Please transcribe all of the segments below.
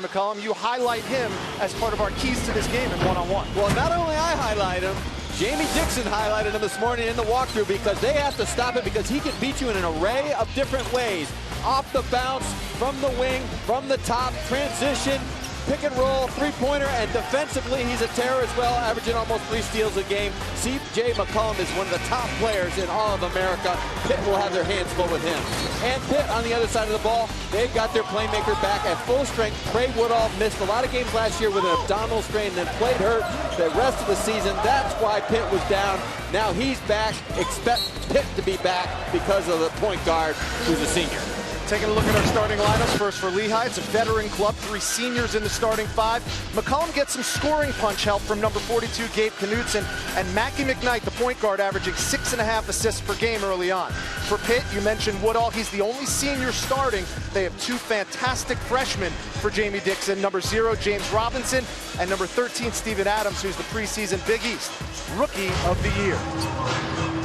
McCollum, you highlight him as part of our keys to this game in one-on-one. Well, not only I highlight him, Jamie Dixon highlighted him this morning in the walkthrough because they have to stop it because he can beat you in an array of different ways. Off the bounce, from the wing, from the top, transition, pick and roll, three-pointer, and defensively he's a terror as well, averaging almost 3 steals a game. C.J. McCollum is one of the top players in all of America. Pitt will have their hands full with him. And Pitt on the other side of the ball, they've got their playmaker back at full strength. Trey Woodall missed a lot of games last year with an abdominal strain, then played hurt the rest of the season. That's why Pitt was down. Now he's back. Expect Pitt to be back because of the point guard who's a senior. Taking a look at our starting lineups. First for Lehigh, it's a veteran club, 3 seniors in the starting 5. McCollum gets some scoring punch help from number 42, Gabe Knutson, and Mackie McKnight, the point guard, averaging 6.5 assists per game early on. For Pitt, you mentioned Woodall. He's the only senior starting. They have 2 fantastic freshmen for Jamie Dixon, number 0, James Robinson, and number 13, Steven Adams, who's the preseason Big East Rookie of the Year.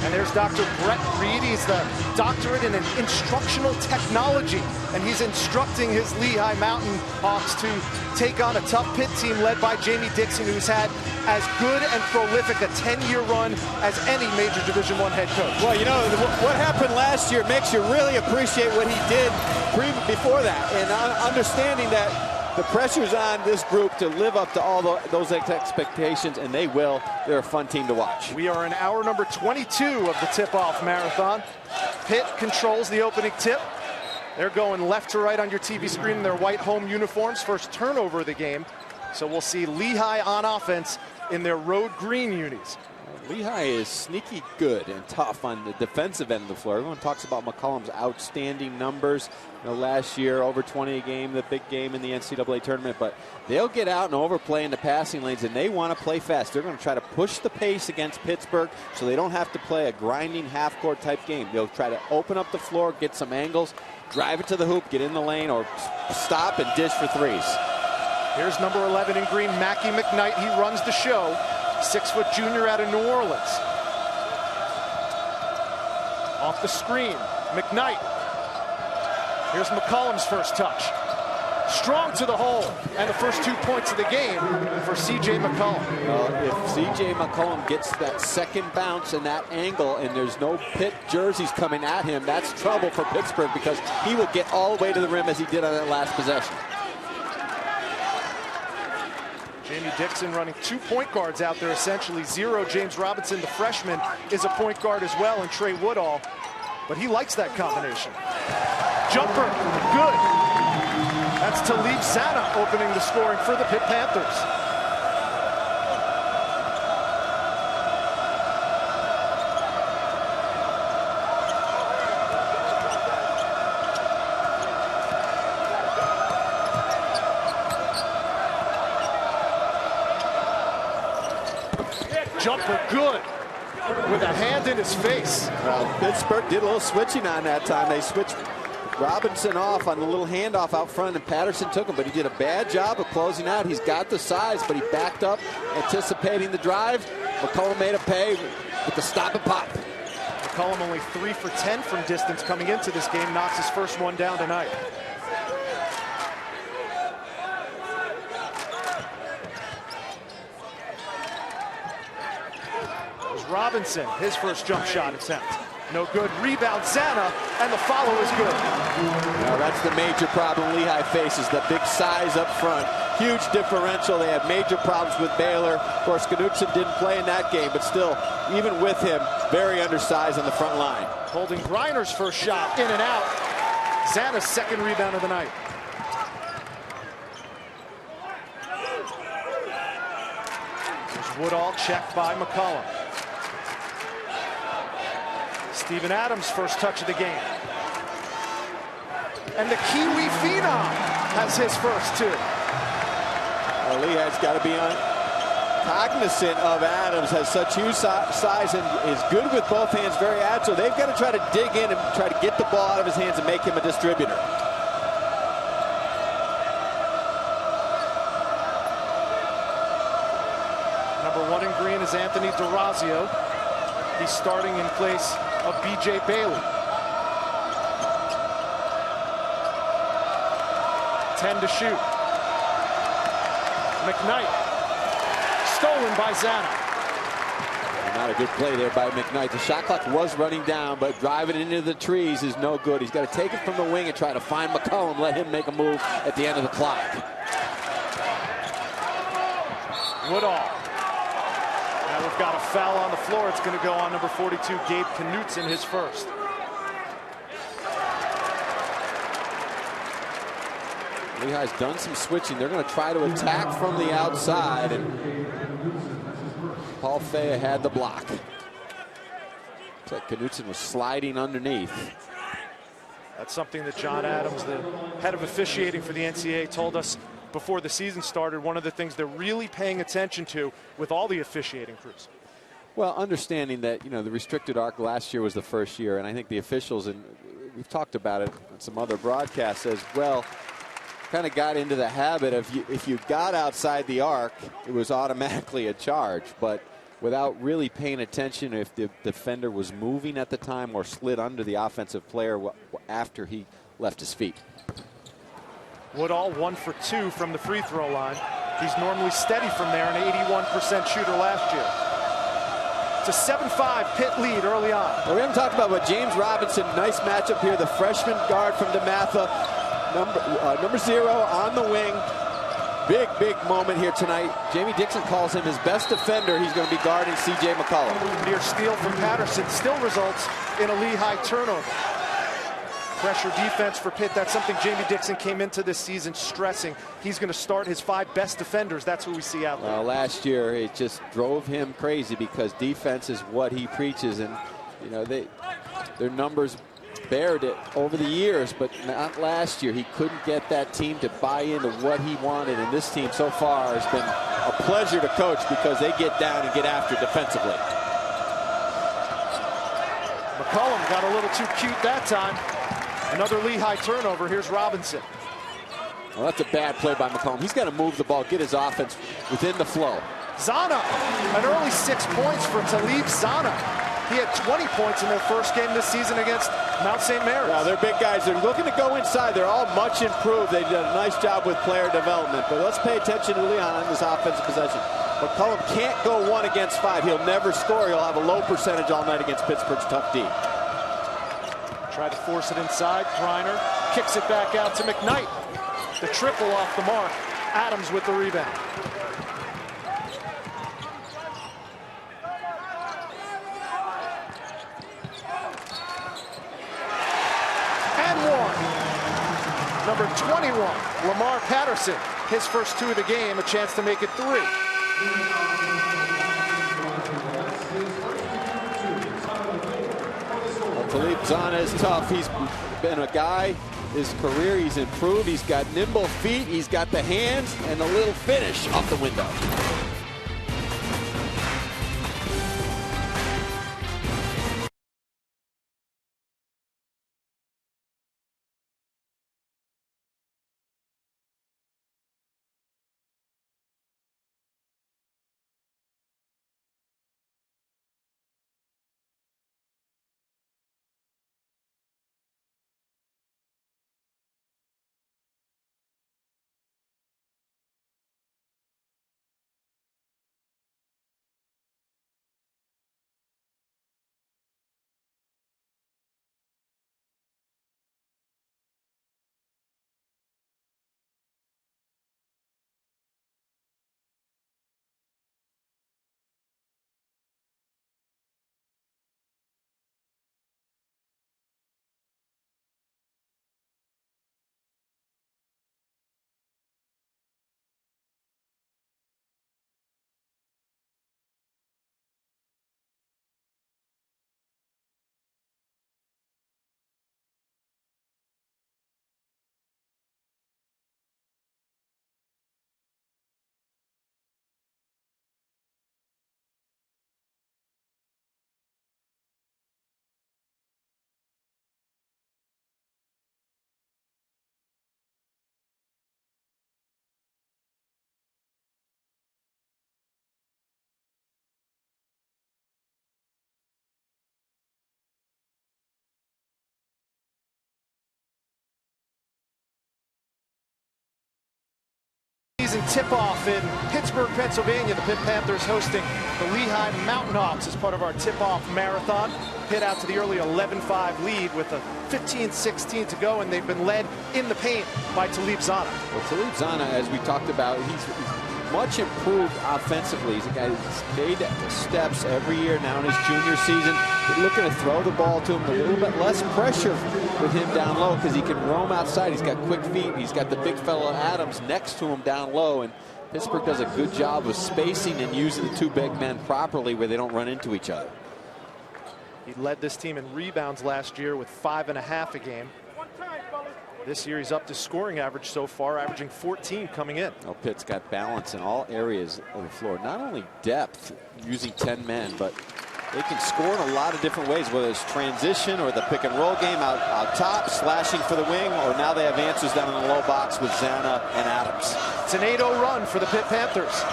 And there's Dr. Brett Reed. He's the doctorate in instructional technology, and he's instructing his Lehigh Mountain Hawks to take on a tough Pitt team led by Jamie Dixon, who's had as good and prolific a 10-year run as any major Division I head coach. Well, you know, what happened last year makes you really appreciate what he did before that, and understanding that the pressure's on this group to live up to all those expectations, and they will. They're a fun team to watch. We are in hour number 22 of the tip-off marathon. Pitt controls the opening tip. They're going left to right on your TV screen in their white home uniforms. First turnover of the game. So we'll see Lehigh on offense in their road green unis. Lehigh is sneaky good and tough on the defensive end of the floor. Everyone talks about McCollum's outstanding numbers. You know, last year, over 20 a game, the big game in the NCAA tournament. But they'll get out and overplay in the passing lanes, and they want to play fast. They're going to try to push the pace against Pittsburgh so they don't have to play a grinding half-court type game. They'll try to open up the floor, get some angles, drive it to the hoop, get in the lane, or stop and dish for threes. Here's number 11 in green, Mackie McKnight. He runs the show. 6-foot junior out of New Orleans. Off the screen, McKnight. Here's McCollum's first touch. Strong to the hole, and the first 2 points of the game for C.J. McCollum. If C.J. McCollum gets that second bounce and that angle, and there's no Pitt jerseys coming at him, that's trouble for Pittsburgh because he will get all the way to the rim as he did on that last possession. Jamie Dixon running 2 point guards out there, essentially 0. James Robinson, the freshman, is a point guard as well, and Trey Woodall, but he likes that combination. Jumper, good. That's Talib Zana opening the scoring for the Pitt Panthers. Jumper good, with a hand in his face. Well, Pittsburgh did a little switching on that time. They switched Robinson off on the little handoff out front, and Patterson took him, but he did a bad job of closing out. He's got the size, but he backed up, anticipating the drive. McCollum made a pay with the stop and pop. McCollum only 3 for 10 from distance coming into this game, knocks his first one down tonight. Robinson, his first jump shot attempt. No good. Rebound, Zana, and the follow is good. Now that's the major problem Lehigh faces, the big size up front. Huge differential. They have major problems with Baylor. Of course, Knutson didn't play in that game, but still, even with him, very undersized on the front line. Holding Griner's first shot, in and out. Zana's second rebound of the night. There's Woodall checked by McCollum. Steven Adams' first touch of the game. And the Kiwi Phenom has his first 2. Well, Lehigh's got to be cognizant of Adams, has such huge size and is good with both hands, very agile. They've got to try to dig in and try to get the ball out of his hands and make him a distributor. Number 1 in green is Anthony DeRazio. He's starting in place of B.J. Bailey. 10 to shoot. McKnight. Stolen by Zana. Not a good play there by McKnight. The shot clock was running down, but driving it into the trees is no good. He's got to take it from the wing and try to find McCollum, let him make a move at the end of the clock. Woodall. Now we've got a foul on the floor. It's going to go on number 42, Gabe Knutson, his first. Lehigh's done some switching. They're going to try to attack from the outside, and Paul Fea had the block. Looks like Knutson was sliding underneath. That's something that John Adams, the head of officiating for the NCAA, told us before the season started. One of the things they're really paying attention to with all the officiating crews. Well, understanding that, you know, the restricted arc last year was the first year, and I think the officials, and we've talked about it on some other broadcasts as well, kind of got into the habit of if you got outside the arc, it was automatically a charge. But without really paying attention if the defender was moving at the time or slid under the offensive player after he left his feet. Woodall 1 for 2 from the free throw line. He's normally steady from there, an 81% shooter last year. It's a 7-5 Pitt lead early on. Well, we haven't talked about what James Robinson, nice matchup here, the freshman guard from DeMatha. Number 0 on the wing. Big moment here tonight. Jamie Dixon calls him his best defender. He's going to be guarding C.J. McCollum. Near steal from Patterson still results in a Lehigh turnover. Pressure defense for Pitt. That's something Jamie Dixon came into this season stressing. He's going to start his 5 best defenders. That's who we see out there. Last year it just drove him crazy because defense is what he preaches, and you know their numbers bared it over the years, but not last year. He couldn't get that team to buy into what he wanted, and this team so far has been a pleasure to coach because they get down and get after defensively. McCollum got a little too cute that time. Another Lehigh turnover. Here's Robinson. Well, that's a bad play by McCollum. He's got to move the ball, get his offense within the flow. Zana, an early 6 points for Talib Zana. He had 20 points in their first game this season against Mount St. Mary's. Well, they're big guys. They're looking to go inside. They're all much improved. They did a nice job with player development. But let's pay attention to Leon on this offensive possession. McCollum can't go 1 against 5. He'll never score. He'll have a low percentage all night against Pittsburgh's tough D. Tried to force it inside. Griner kicks it back out to McKnight. The triple off the mark. Adams with the rebound. And one. Number 21, Lamar Patterson. His first 2 of the game, a chance to make it 3. Talib Zana is tough. He's been a guy, his career, he's improved. He's got nimble feet, he's got the hands, and a little finish off the window. season tip-off in Pittsburgh, Pennsylvania. The Pitt Panthers hosting the Lehigh Mountain Hawks as part of our tip-off marathon. Pitt out to the early 11-5 lead with a 15-16 to go, and they've been led in the paint by Talib Zanna. Well, Talib Zanna, as we talked about, he's much improved offensively. He's a guy that's made steps every year now in his junior season. They're looking to throw the ball to him, a little bit less pressure with him down low because he can roam outside. He's got quick feet. He's got the big fellow Adams next to him down low, and Pittsburgh does a good job of spacing and using the two big men properly where they don't run into each other. He led this team in rebounds last year with 5.5 a game. This year he's upped his scoring average so far, averaging 14 coming in. Oh, Pitt's got balance in all areas of the floor. Not only depth using 10 men, but they can score in a lot of different ways, whether it's transition or the pick and roll game out top, slashing for the wing, or now they have answers down in the low box with Zanna and Adams. It's an 8-0 run for the Pitt Panthers.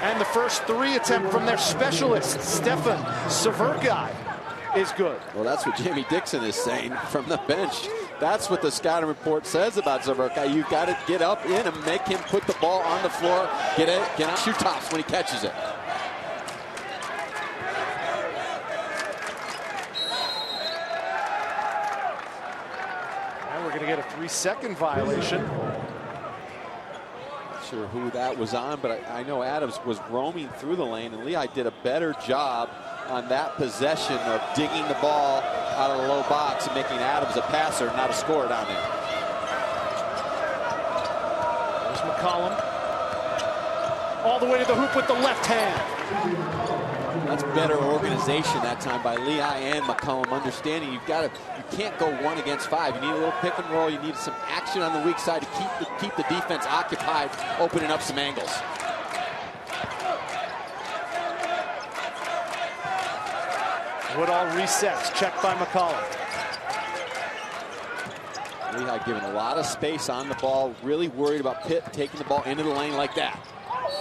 And the first three attempt from their specialist, Stefan Severkai, is good. Well, that's what Jamie Dixon is saying from the bench. That's what the scouting report says about Severkai. You've got to get up in and make him put the ball on the floor, get out, shoot tops when he catches it. And we're going to get a 3-second violation. Sure who that was on, but I know Adams was roaming through the lane, and Lehigh did a better job on that possession of digging the ball out of the low box and making Adams a passer, not a scorer down there. There's McCollum. All the way to the hoop with the left hand. That's better organization that time by Lehigh and McCollum, understanding you can't go 1 against 5. You need a little pick and roll. You need some action on the weak side to keep the defense occupied, opening up some angles. Woodall resets, checked by McCollum. Lehigh giving a lot of space on the ball, really worried about Pitt taking the ball into the lane like that.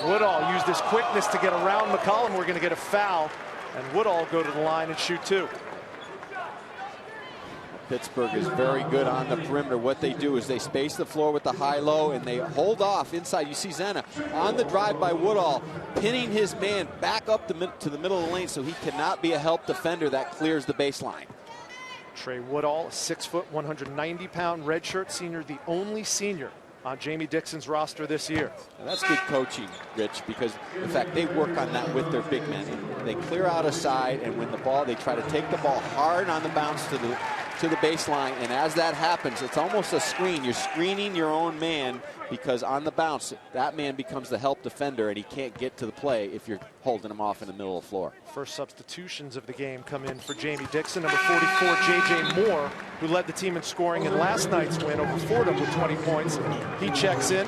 Woodall used his quickness to get around McCollum. We're going to get a foul, and Woodall go to the line and shoot 2. Pittsburgh is very good on the perimeter. What they do is they space the floor with the high-low, and they hold off inside. You see Zanna on the drive by Woodall, pinning his man back up to the middle of the lane so he cannot be a help defender that clears the baseline. Trey Woodall, 6 foot, 190-pound redshirt senior, the only senior on Jamie Dixon's roster this year. Now that's good coaching, Rich, because in fact they work on that with their big men. They clear out a side, and when the ball, they try to take the ball hard on the bounce to the baseline, and as that happens, it's almost a screen. You're screening your own man because on the bounce, that man becomes the help defender, and he can't get to the play if you're holding him off in the middle of the floor. First substitutions of the game come in for Jamie Dixon. Number 44, J.J. Moore, who led the team in scoring in last night's win over Fordham with 20 points. He checks in,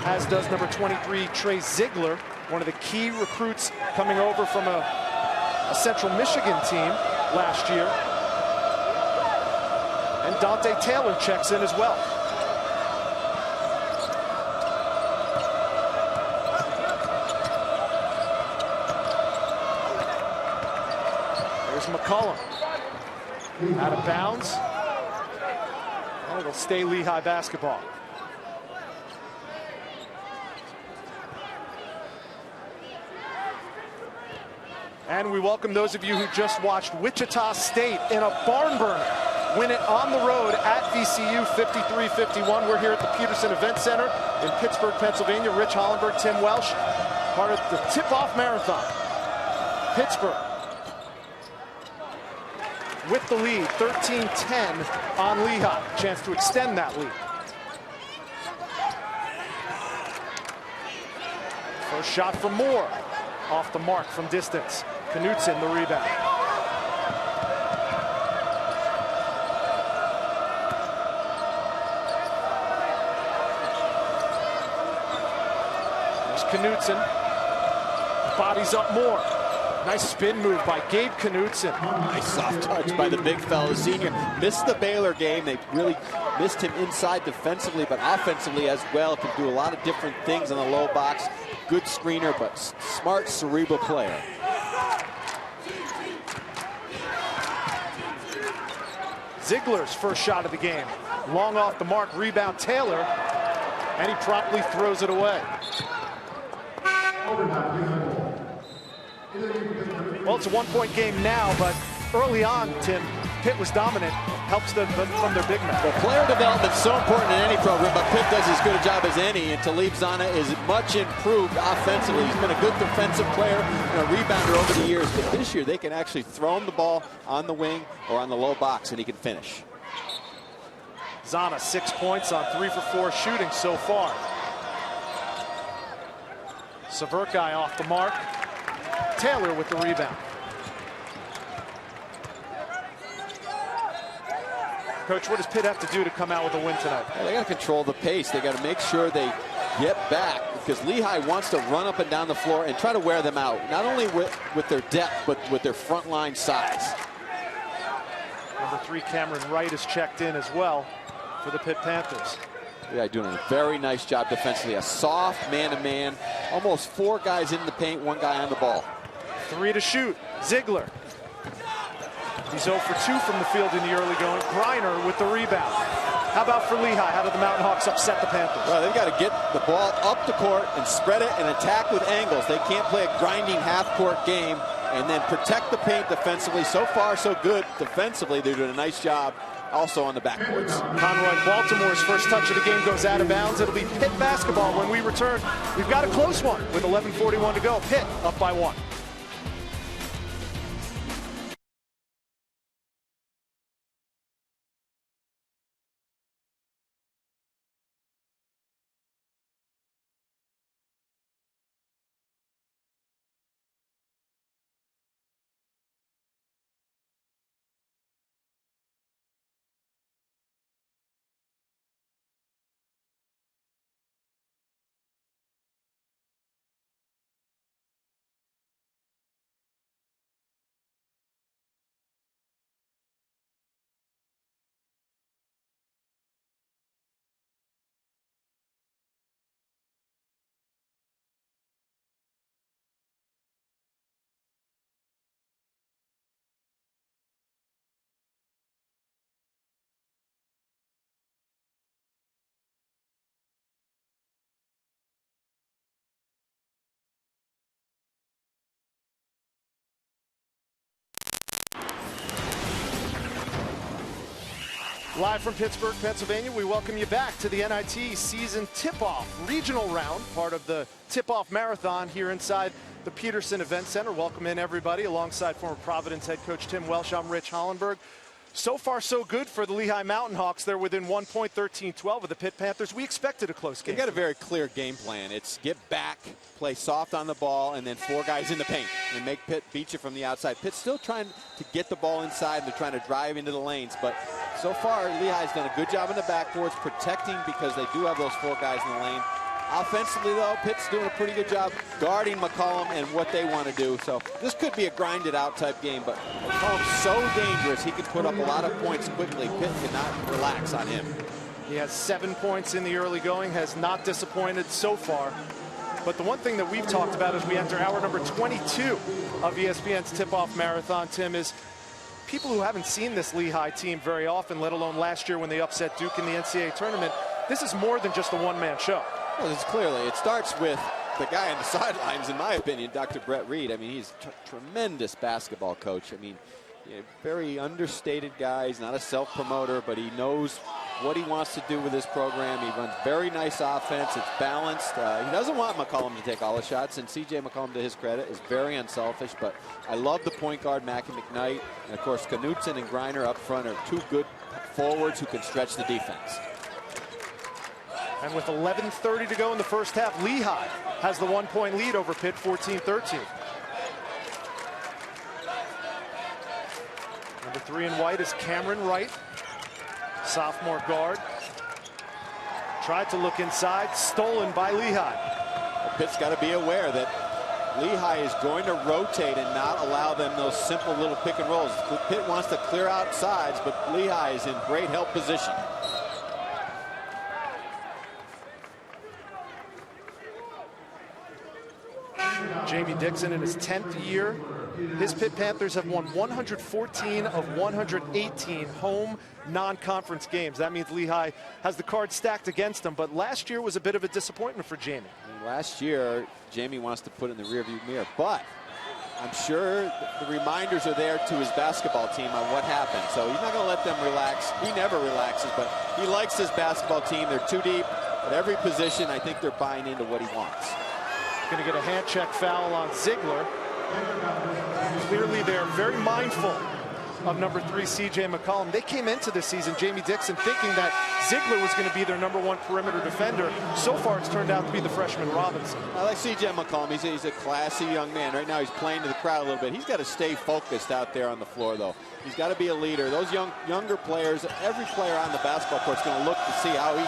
as does number 23, Trey Ziegler, one of the key recruits coming over from a Central Michigan team last year. And Dante Taylor checks in as well. There's McCollum. Out of bounds. And it'll stay Lehigh basketball. And we welcome those of you who just watched Wichita State in a barn burner win it on the road at VCU 53-51. We're here at the Peterson Event Center in Pittsburgh, Pennsylvania. Rich Hollenberg, Tim Welsh, part of the tip-off marathon. Pittsburgh with the lead, 13-10 on Lehigh. Chance to extend that lead. First shot from Moore. Off the mark from distance. Knutson the rebound. Knutson bodies up Moore. Nice spin move by Gabe Knutson. Nice soft touch by the big fellow. The senior missed the Baylor game. They really missed him inside defensively, but offensively as well. Can do a lot of different things in the low box. Good screener, but smart, cerebral player. Ziegler's first shot of the game. Long off the mark, rebound Taylor, and he promptly throws it away. Well, it's a one-point game now, but early on, Tim, Pitt was dominant. Helps them from their big man. Well, player development is so important in any program, but Pitt does as good a job as any, and Talib Zanna is much improved offensively. He's been a good defensive player and a rebounder over the years, but this year they can actually throw him the ball on the wing or on the low box, and he can finish. Zanna 6 points on 3 for 4 shooting so far. Severkai off the mark. Taylor with the rebound. Coach, what does Pitt have to do to come out with a win tonight? Well, they got to control the pace. They got to make sure they get back, because Lehigh wants to run up and down the floor and try to wear them out, not only with their depth, but with their front line size. Number 3, Cameron Wright is checked in as well for the Pitt Panthers. Yeah, doing a very nice job defensively. A soft man-to-man, almost 4 guys in the paint, 1 guy on the ball. 3 to shoot. Ziegler. He's 0 for 2 from the field in the early going. Griner with the rebound. How about for Lehigh? How did the Mountain Hawks upset the Panthers? Well, they've got to get the ball up the court and spread it and attack with angles. They can't play a grinding half-court game and then protect the paint defensively. So far, so good defensively. They're doing a nice job also on the backboards. Conroy, Baltimore's first touch of the game goes out of bounds. It'll be Pitt basketball when we return. We've got a close one with 11:41 to go. Pitt up by 1. Live from Pittsburgh, Pennsylvania, we welcome you back to the NIT season tip-off regional round, part of the tip-off marathon here inside the Peterson Event Center. Welcome in, everybody, alongside former Providence head coach Tim Welsh. I'm Rich Hollenberg. So far, so good for the Lehigh Mountain Hawks. They're within 1 point, 13-12 of the Pitt Panthers. We expected a close game. They've got a very clear game plan. It's get back, play soft on the ball, and then 4 guys in the paint and make Pitt beat you from the outside. Pitt's still trying to get the ball inside. They're trying to drive into the lanes, but so far, Lehigh's done a good job in the backboards, protecting because they do have those 4 guys in the lane. Offensively, though, Pitt's doing a pretty good job guarding McCollum and what they want to do. So this could be a grinded-out type game, but McCollum's so dangerous, he can put up a lot of points quickly. Pitt cannot relax on him. He has 7 points in the early going, has not disappointed so far. But the one thing that we've talked about as we enter hour number 22 of ESPN's tip-off marathon, Tim, is people who haven't seen this Lehigh team very often, let alone last year when they upset Duke in the NCAA tournament, this is more than just a one-man show. Well, it's clearly, it starts with the guy on the sidelines, in my opinion, Dr. Brett Reed. I mean, he's a tremendous basketball coach. I mean, very understated guy. He's not a self-promoter, but he knows what he wants to do with this program. He runs very nice offense. It's balanced. He doesn't want McCollum to take all the shots, and C.J. McCollum, to his credit, is very unselfish. But I love the point guard, Mackie McKnight. And, of course, Knutson and Griner up front are 2 good forwards who can stretch the defense. And with 11:30 to go in the first half, Lehigh has the 1 point lead over Pitt, 14-13. Number 3 in white is Cameron Wright, sophomore guard. Tried to look inside, stolen by Lehigh. Well, Pitt's got to be aware that Lehigh is going to rotate and not allow them those simple little pick and rolls. Pitt wants to clear out sides, but Lehigh is in great help position. Jamie Dixon in his 10th year His Pitt Panthers have won 114 of 118 home non-conference games. That means Lehigh has the cards stacked against them, but last year was a bit of a disappointment for Jamie. Last year, Jamie wants to put it in the rearview mirror, but I'm sure the reminders are there to his basketball team on what happened. So he's not going to let them relax. He never relaxes, but he likes his basketball team. They're too deep at every position. I think they're buying into what he wants. Going to get a hand check foul on Ziegler. Clearly, they're very mindful of number 3, CJ McCollum. They came into this season, Jamie Dixon, thinking that Ziegler was going to be their #1 perimeter defender. So far, it's turned out to be the freshman Robinson. I like CJ McCollum. He's a classy young man. Right now, he's playing to the crowd a little bit. He's got to stay focused out there on the floor, though. He's got to be a leader. Those younger players, every player on the basketball court is going to look to see how he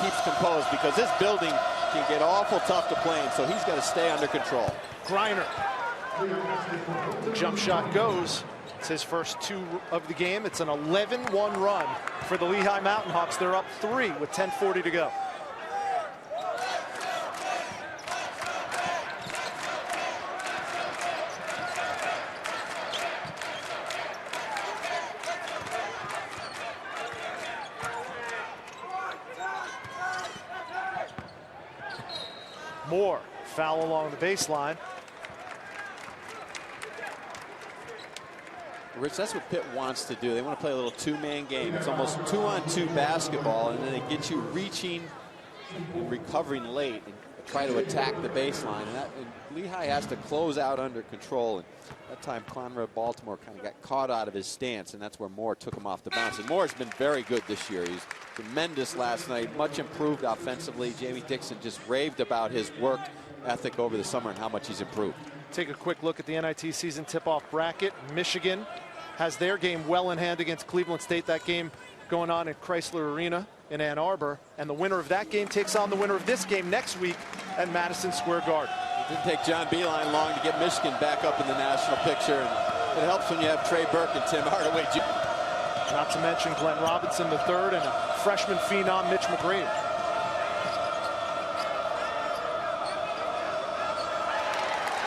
keeps composed, because this building can get awful tough to play in, so he's got to stay under control. Griner. The jump shot goes. It's his first 2 of the game. It's an 11-1 run for the Lehigh Mountain Hawks. They're up 3 with 10:40 to go. Moore, foul along the baseline. Rich, that's what Pitt wants to do. They want to play a little 2-man game. It's almost 2-on-2 basketball, and then they get you reaching and recovering late and try to attack the baseline. And Lehigh has to close out under control. And that time, Conrad Baltimore kind of got caught out of his stance, and that's where Moore took him off the bounce. And Moore's been very good this year. He's tremendous last night, much improved offensively. Jamie Dixon just raved about his work ethic over the summer and how much he's improved. Take a quick look at the NIT season tip-off bracket. Michigan has their game well in hand against Cleveland State. That game going on at Chrysler Arena in Ann Arbor. And the winner of that game takes on the winner of this game next week at Madison Square Garden. It didn't take John Beilein long to get Michigan back up in the national picture. And it helps when you have Trey Burke and Tim Hardaway Jr. Not to mention Glenn Robinson III and a freshman phenom, Mitch McGrady.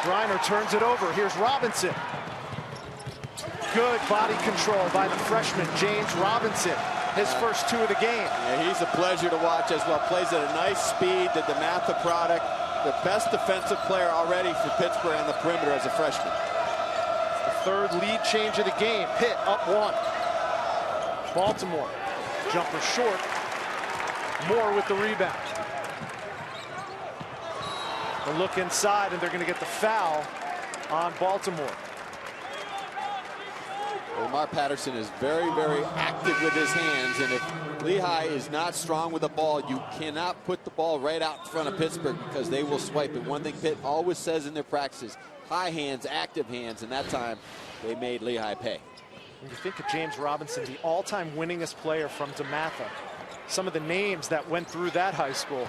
Griner turns it over. Here's Robinson. Good body control by the freshman, James Robinson. His first 2 of the game. Yeah, he's a pleasure to watch as well. Plays at a nice speed. The DeMatha product. The best defensive player already for Pittsburgh on the perimeter as a freshman. The 3rd lead change of the game. Pitt up 1. Baltimore. Jumper short. Moore with the rebound. The look inside, and they're going to get the foul on Baltimore. Omar Patterson is very, very active with his hands, and if Lehigh is not strong with the ball, you cannot put the ball right out in front of Pittsburgh because they will swipe it. One thing Pitt always says in their practices, high hands, active hands, and that time they made Lehigh pay. When you think of James Robinson, the all-time winningest player from DeMatha, some of the names that went through that high school: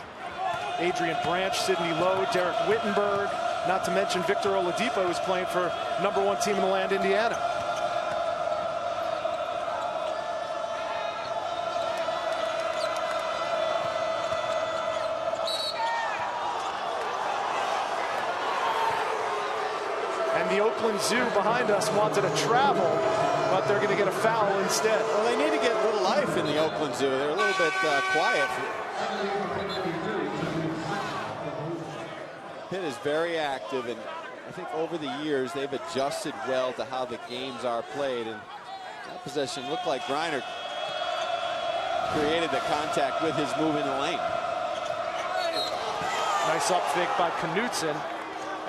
Adrian Branch, Sidney Lowe, Derek Wittenberg, not to mention Victor Oladipo, who's playing for #1 team in the land, Indiana. And the Oakland Zoo behind us wanted to travel, but they're going to get a foul instead. Well, they need to get a little life in the Oakland Zoo. They're a little bit quiet. Pitt is very active, and I think over the years they've adjusted well to how the games are played. And that possession looked like Griner created the contact with his move in the lane. Nice up fake by Knutson,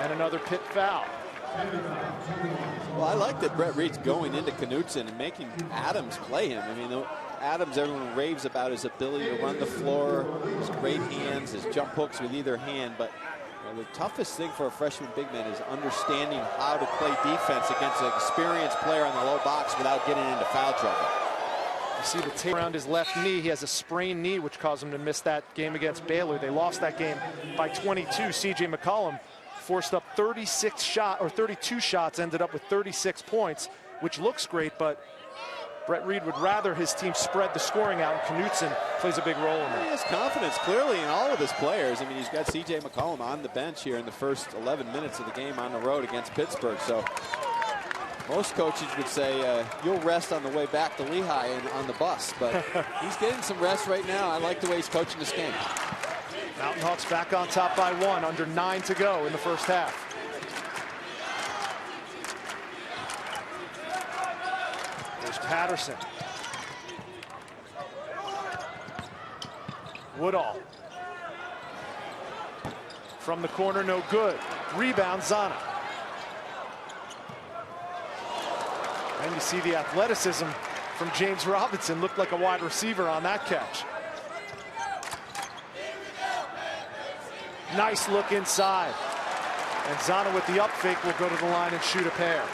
and another Pitt foul. Well, I like that Brett Reed's going into Knutson and making Adams play him. I mean, Adams, everyone raves about his ability to run the floor, his great hands, his jump hooks with either hand, but the toughest thing for a freshman big man is understanding how to play defense against an experienced player on the low box without getting into foul trouble. You see the tape around his left knee. He has a sprained knee, which caused him to miss that game against Baylor. They lost that game by 22. CJ McCollum forced up 32 shots, ended up with 36 points, which looks great, but Brett Reed would rather his team spread the scoring out, and Knutson plays a big role in that. He has confidence clearly in all of his players. I mean, he's got CJ McCollum on the bench here in the first 11 minutes of the game on the road against Pittsburgh. So Most coaches would say you'll rest on the way back to Lehigh and on the bus, but he's getting some rest right now. I like the way he's coaching this game. Mountain Hawks back on top by 1, under 9 to go in the first half. There's Patterson. Woodall. From the corner, no good. Rebound, Zana. And you see the athleticism from James Robinson. Looked like a wide receiver on that catch. Nice look inside. And Zana with the up fake will go to the line and shoot a pair.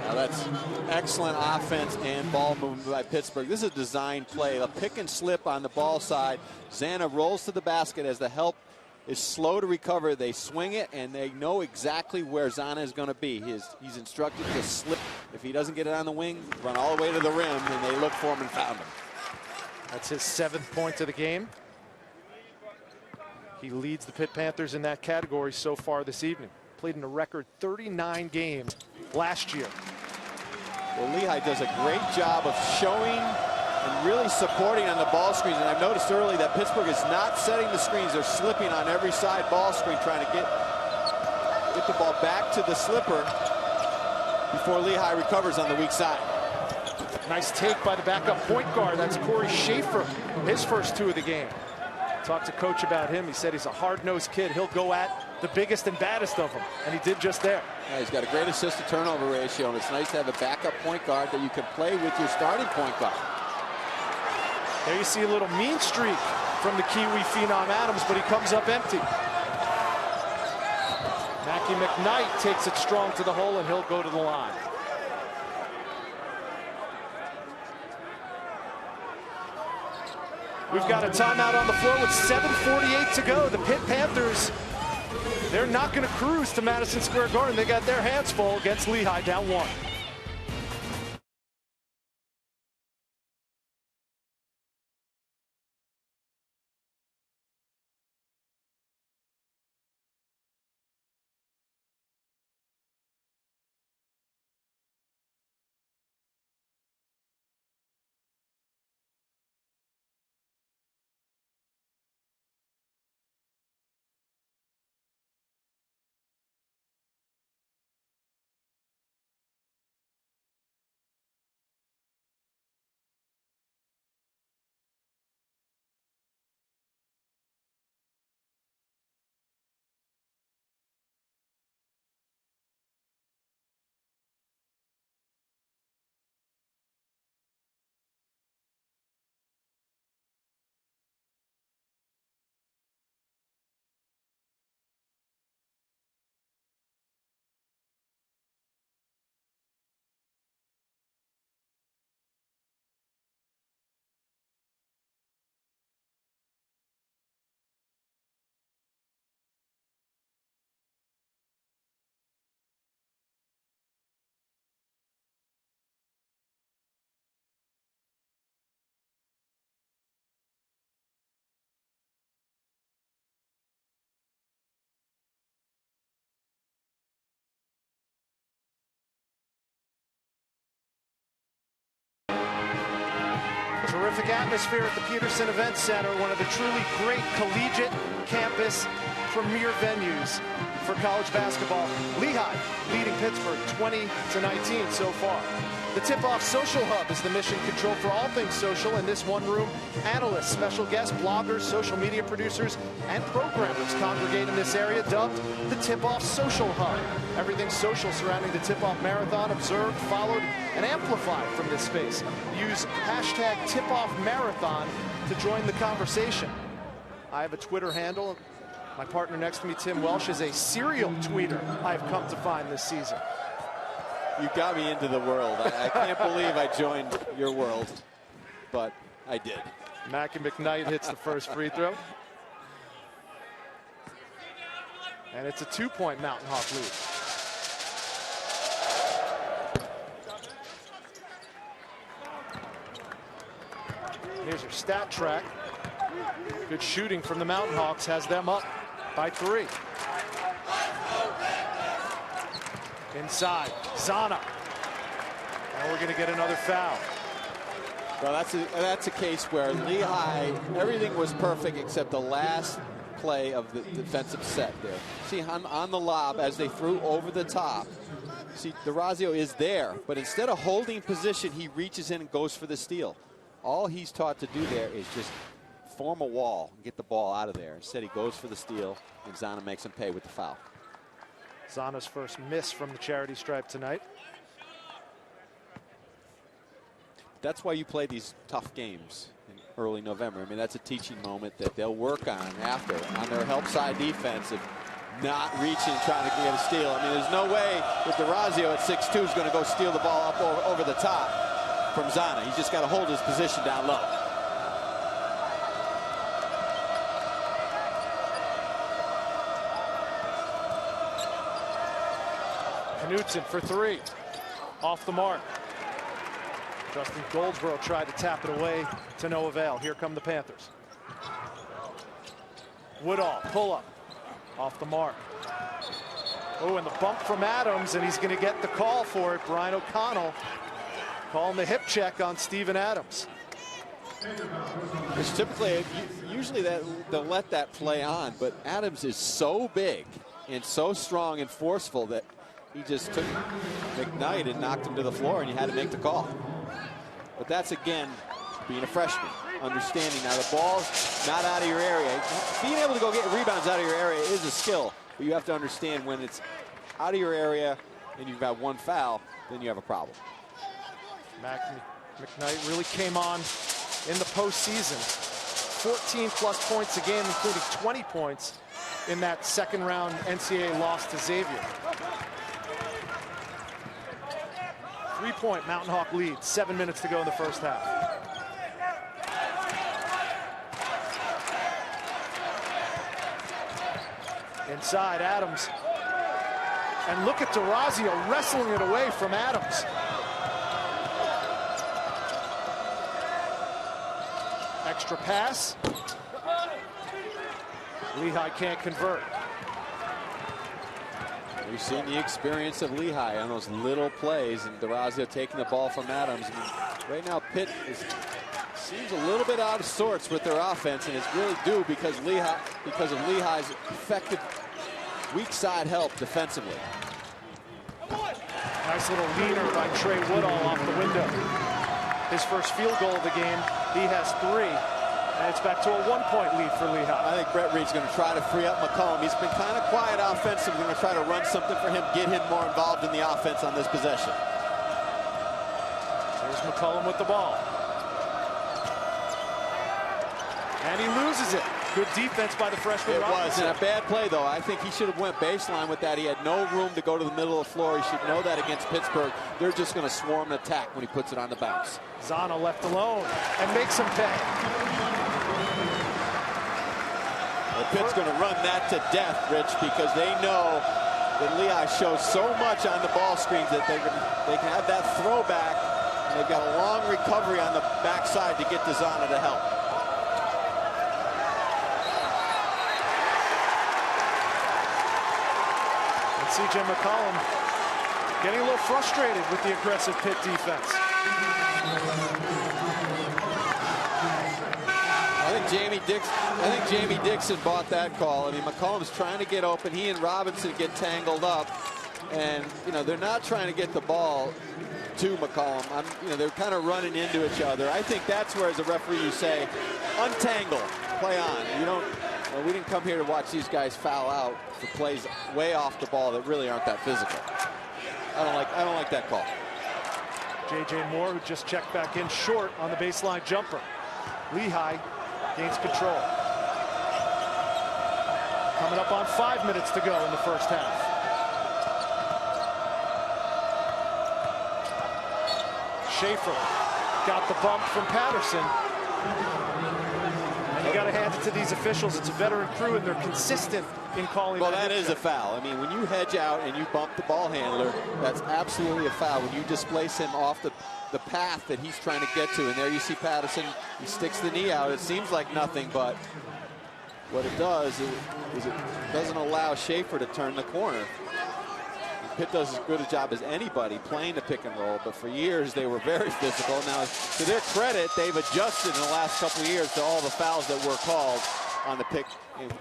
Now that's excellent offense and ball movement by Pittsburgh. This is a design play. A pick and slip on the ball side. Zana rolls to the basket as the help is slow to recover. They swing it, and they know exactly where Zana is going to be. He's instructed to slip. If he doesn't get it on the wing, run all the way to the rim, and they look for him and found him. That's his 7th point of the game. He leads the Pitt Panthers in that category so far this evening. Played in a record 39 games last year. Well, Lehigh does a great job of showing and really supporting on the ball screens. And I've noticed early that Pittsburgh is not setting the screens. They're slipping on every side ball screen, trying to get the ball back to the slipper before Lehigh recovers on the weak side. Nice take by the backup point guard. That's Corey Schaefer, his first 2 of the game. Talked to coach about him. He said he's a hard-nosed kid. He'll go at the biggest and baddest of them, and he did just there. Yeah, he's got a great assist-to-turnover ratio, and it's nice to have a backup point guard that you can play with your starting point guard. There you see a little mean streak from the Kiwi phenom Adams, but he comes up empty. Mackie McKnight takes it strong to the hole, and he'll go to the line. We've got a timeout on the floor with 7:48 to go. The Pitt Panthers, they're not going to cruise to Madison Square Garden. They got their hands full against Lehigh, down 1. Terrific atmosphere at the Peterson Event Center, one of the truly great collegiate campus premier venues for college basketball. Lehigh leading Pittsburgh 20-19 so far. The Tip-Off Social Hub is the mission control for all things social. In this one room, analysts, special guests, bloggers, social media producers, and programmers congregate in this area, dubbed the Tip-Off Social Hub. Everything social surrounding the Tip-Off Marathon observed, followed, and amplified from this space. Use hashtag #TipOffMarathon to join the conversation. I have a Twitter handle. My partner next to me, Tim Welsh, is a serial tweeter, I've come to find this season. You got me into the world. I can't believe I joined your world, but I did. Mackie McKnight hits the first free throw. And it's a 2-point Mountain Hawk lead. Here's your stat track. Good shooting from the Mountain Hawks has them up by 3. Inside, Zana. And we're going to get another foul. Well, that's a case where Lehigh, everything was perfect except the last play of the defensive set there. See, on the lob, as they threw over the top, see, DeRazio is there, but instead of holding position, he reaches in and goes for the steal. All he's taught to do there is just form a wall and get the ball out of there. Instead, he goes for the steal, and Zana makes him pay with the foul. Zana's first miss from the charity stripe tonight. That's why you play these tough games in early November. I mean, that's a teaching moment that they'll work on after, on their help side defense of not reaching, trying to get a steal. I mean, there's no way that DeRazio at 6'2" is going to go steal the ball up over the top from Zana. He's just got to hold his position down low. Knutson for three. Off the mark. Justin Goldsboro tried to tap it away to no avail. Here come the Panthers. Woodall, pull up. Off the mark. Oh, and the bump from Adams, and he's going to get the call for it. Brian O'Connell calling the hip check on Steven Adams. It's typically, usually they'll let that play on, but Adams is so big and so strong and forceful that he just took McKnight and knocked him to the floor, and you had to make the call. But that's, again, being a freshman, understanding now the ball's not out of your area. Being able to go get rebounds out of your area is a skill, but you have to understand when it's out of your area and you've got one foul, then you have a problem. McKnight really came on in the postseason. 14+ points a game, including 20 points in that second round NCAA loss to Xavier. 3-point Mountain Hawk lead, 7 minutes to go in the first half. Inside, Adams. And look at DeRazio wrestling it away from Adams. Extra pass. Lehigh can't convert. We've seen the experience of Lehigh on those little plays, and DeRazio taking the ball from Adams. I mean, right now, Pitt seems a little bit out of sorts with their offense, and it's really due because of Lehigh's effective weak side help defensively. Nice little leaner by Trey Woodall off the window. His first field goal of the game. He has 3. And it's back to a 1-point lead for Lehigh. I think Brett Reed's going to try to free up McCollum. He's been kind of quiet offensively. We're going to try to run something for him, get him more involved in the offense on this possession. Here's McCollum with the ball. And he loses it. Good defense by the freshman. It was, and a bad play, though. I think he should have went baseline with that. He had no room to go to the middle of the floor. He should know that against Pittsburgh. They're just going to swarm an attack when he puts it on the bounce. Zana left alone and makes him pay. Well, Pitt's going to run that to death, Rich, because they know that Lehigh shows so much on the ball screens that they can have that throwback. And they've got a long recovery on the backside to get to Zana to help. And C.J. McCollum getting a little frustrated with the aggressive Pitt defense. I think Jamie Dixon bought that call. I mean, McCollum's trying to get open. He and Robinson get tangled up. And, you know, they're not trying to get the ball to McCollum. You know, they're kind of running into each other. I think that's where, as a referee, you say, untangle, play on. You don't, well, we didn't come here to watch these guys foul out for plays way off the ball that really aren't that physical. I don't like that call. J.J. Moore, who just checked back in short on the baseline jumper. Lehigh gains control. Coming up on 5 minutes to go in the first half. Schaefer got the bump from Patterson. And you got to hand it to these officials. It's a veteran crew, and they're consistent in calling. Well, that is a foul. I mean, when you hedge out and you bump the ball handler, that's absolutely a foul. When you displace him off the path that he's trying to get to, and there you see Patterson, he sticks the knee out. It seems like nothing, but what it does is it doesn't allow Schaefer to turn the corner. Pitt does as good a job as anybody playing the pick and roll, but for years they were very physical. Now, to their credit, they've adjusted in the last couple of years to all the fouls that were called on the pick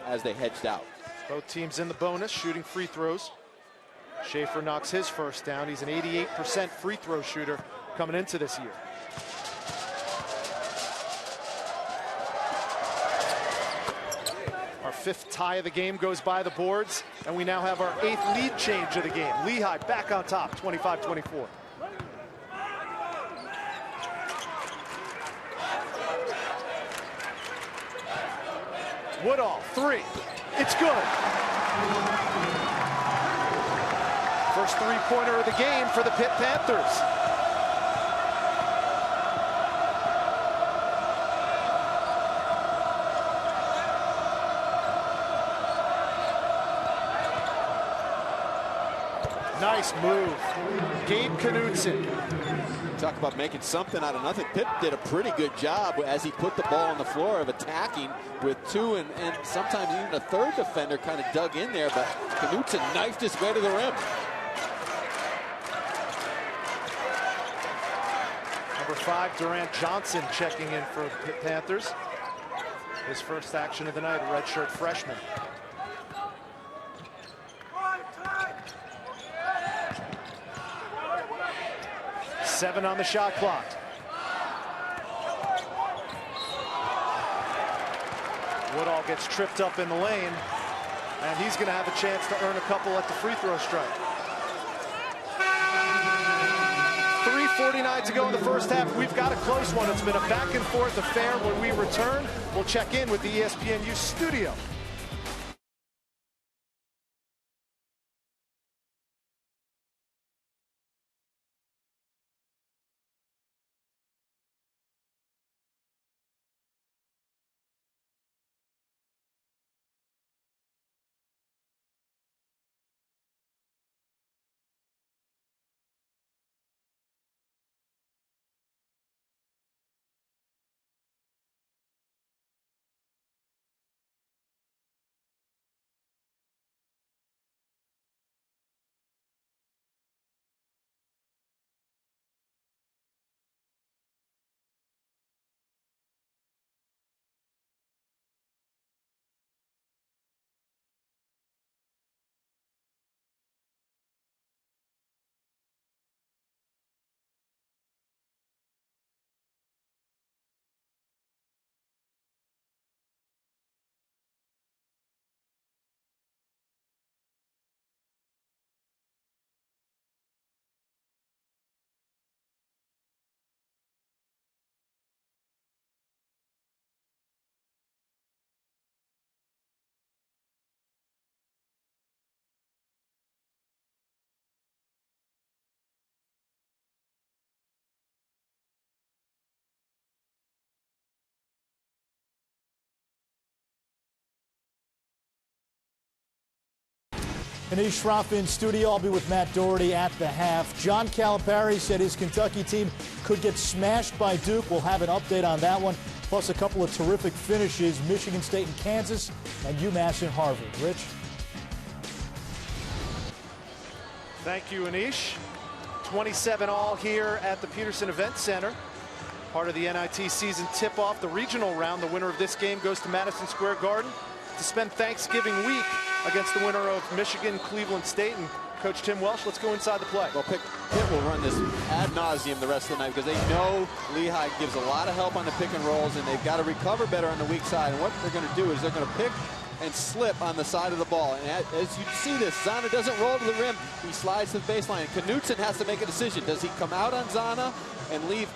as they hedged out. Both teams in the bonus, shooting free throws. Schaefer knocks his first down. He's an 88% free throw shooter coming into this year. Our 5th tie of the game goes by the boards, and we now have our 8th lead change of the game. Lehigh back on top, 25-24. Woodall, 3. It's good. First three-pointer of the game for the Pitt Panthers. Nice move. Gabe Knudsen. Talk about making something out of nothing. Pitt did a pretty good job as he put the ball on the floor of attacking with 2 and sometimes even a 3rd defender kind of dug in there, but Knudsen knifed his way to the rim. Number 5, Durant Johnson checking in for Pitt Panthers. His first action of the night, a redshirt freshman. Seven on the shot clock. Woodall gets tripped up in the lane, and he's going to have a chance to earn a couple at the free throw stripe. 3:49 to go in the first half. We've got a close one. It's been a back and forth affair. When we return, we'll check in with the ESPNU studio. Anish Shroff in studio. I'll be with Matt Doherty at the half. John Calipari said his Kentucky team could get smashed by Duke. We'll have an update on that one, plus a couple of terrific finishes, Michigan State and Kansas, and UMass and Harvard. Rich? Thank you, Anish. 27 all here at the Peterson Event Center. Part of the NIT season tip-off, the regional round. The winner of this game goes to Madison Square Garden to spend Thanksgiving week against the winner of Michigan, Cleveland State. And Coach Tim Welsh, let's go inside the play. Well, Pitt will run this ad nauseum the rest of the night because they know Lehigh gives a lot of help on the pick and rolls, and they've got to recover better on the weak side. And what they're going to do is they're going to pick and slip on the side of the ball. And as you see this, Zana doesn't roll to the rim. He slides to the baseline. Knudsen has to make a decision. Does he come out on Zana and leave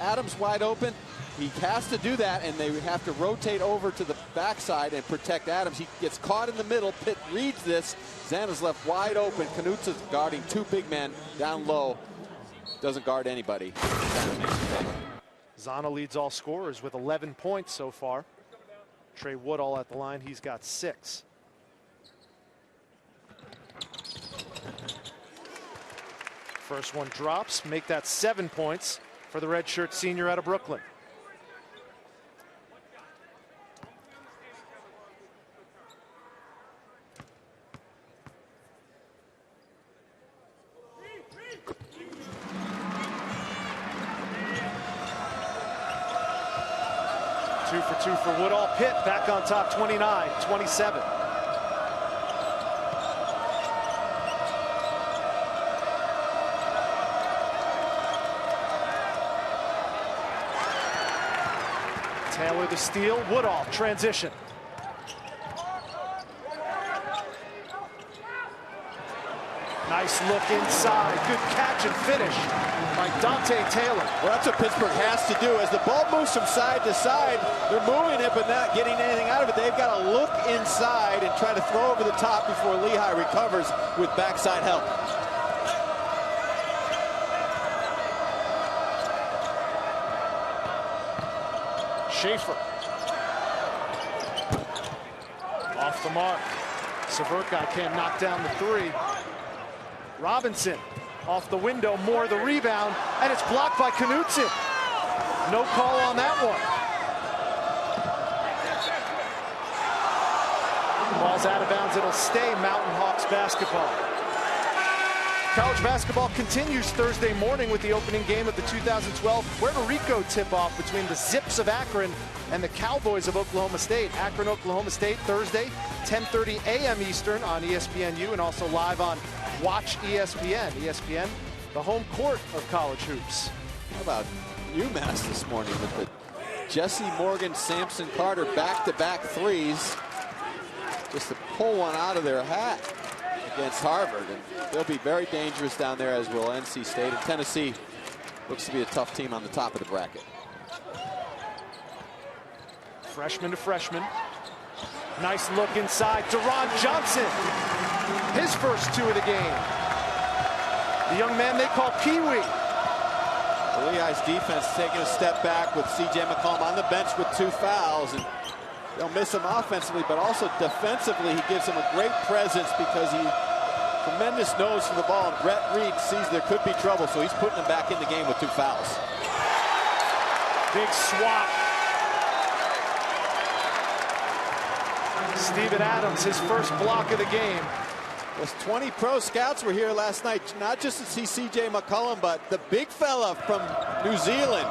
Adams wide open? He has to do that, and they have to rotate over to the backside and protect Adams. He gets caught in the middle. Pitt reads this. Zana's left wide open. Knudsen's guarding 2 big men down low. Doesn't guard anybody. Zana leads all scorers with 11 points so far. Trey Woodall at the line. He's got 6. First one drops. Make that 7 points for the redshirt senior out of Brooklyn. 2 for 2 for Woodall. Pitt back on top, 29-27. Taylor the steal, Woodall transition. Nice look inside, good catch and finish by Dante Taylor. Well, that's what Pittsburgh has to do. As the ball moves from side to side, they're moving it but not getting anything out of it. They've got to look inside and try to throw over the top before Lehigh recovers with backside help. Schaefer. Off the mark. Severka can't knock down the three. Robinson off the window, Moore the rebound, and it's blocked by Knutson. No call on that one. The ball's out of bounds. It'll stay Mountain Hawks basketball. College basketball continues Thursday morning with the opening game of the 2012 Puerto Rico tip-off between the Zips of Akron and the Cowboys of Oklahoma State. Akron, Oklahoma State, Thursday, 10:30 a.m. Eastern on ESPNU and also live on Watch ESPN. ESPN, the home court of college hoops. How about UMass this morning with the Jesse Morgan, Samson Carter back-to-back threes just to pull one out of their hat against Harvard. And they'll be very dangerous down there, as will NC State. And Tennessee looks to be a tough team on the top of the bracket. Freshman to freshman. Nice look inside. Deron Johnson, his first two of the game. The young man they call Pee-wee. Lehigh's defense taking a step back with C.J. McCollum on the bench with 2 fouls. And they'll miss him offensively, but also defensively, he gives him a great presence because he tremendous nose for the ball. And Brett Reed sees there could be trouble, so he's putting him back in the game with 2 fouls. Big swat. Steven Adams, his first block of the game. Those 20 pro scouts were here last night, not just to see C.J. McCollum, but the big fella from New Zealand.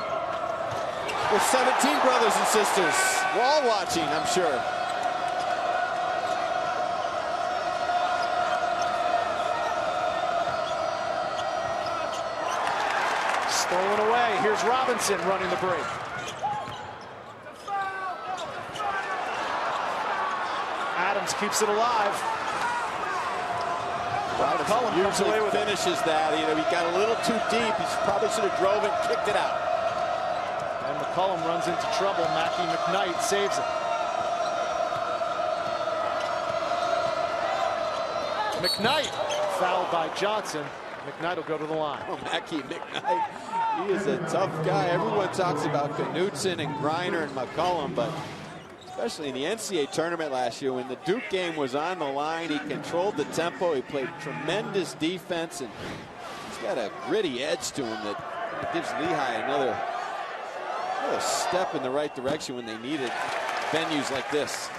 With 17 brothers and sisters. We're all watching, I'm sure. Stolen away. Here's Robinson running the break. Adams keeps it alive. Robinson usually finishes that. You know, he got a little too deep. He probably should have drove it and kicked it out. And McCollum runs into trouble. Mackie McKnight saves it. McKnight fouled by Johnson. McKnight will go to the line. Oh, Mackie McKnight. He is a tough guy. Everyone talks about Knutson and Griner and McCollum, but especially in the NCAA tournament last year, when the Duke game was on the line, he controlled the tempo. He played tremendous defense, and he's got a gritty edge to him that gives Lehigh another step in the right direction when they needed venues like this.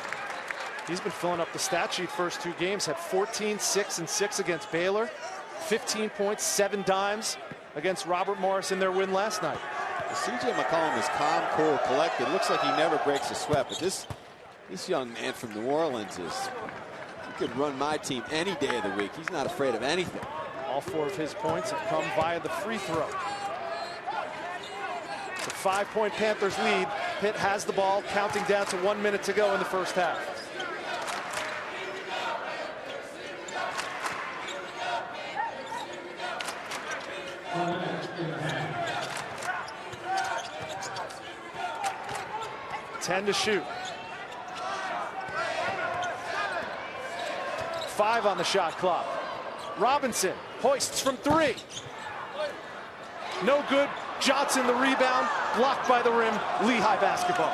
He's been filling up the stat sheet first 2 games. Had 14, 6, and 6 against Baylor. 15 points, 7 dimes against Robert Morris in their win last night. C.J. McCollum is calm, cool, collected. Looks like he never breaks a sweat, but this young man from New Orleans he could run my team any day of the week. He's not afraid of anything. All 4 of his points have come via the free throw. It's a 5-point Panthers lead. Pitt has the ball, counting down to 1 minute to go in the first half. Ten to shoot. 5 on the shot clock. Robinson hoists from 3. No good. Johnson the rebound. Blocked by the rim. Lehigh basketball.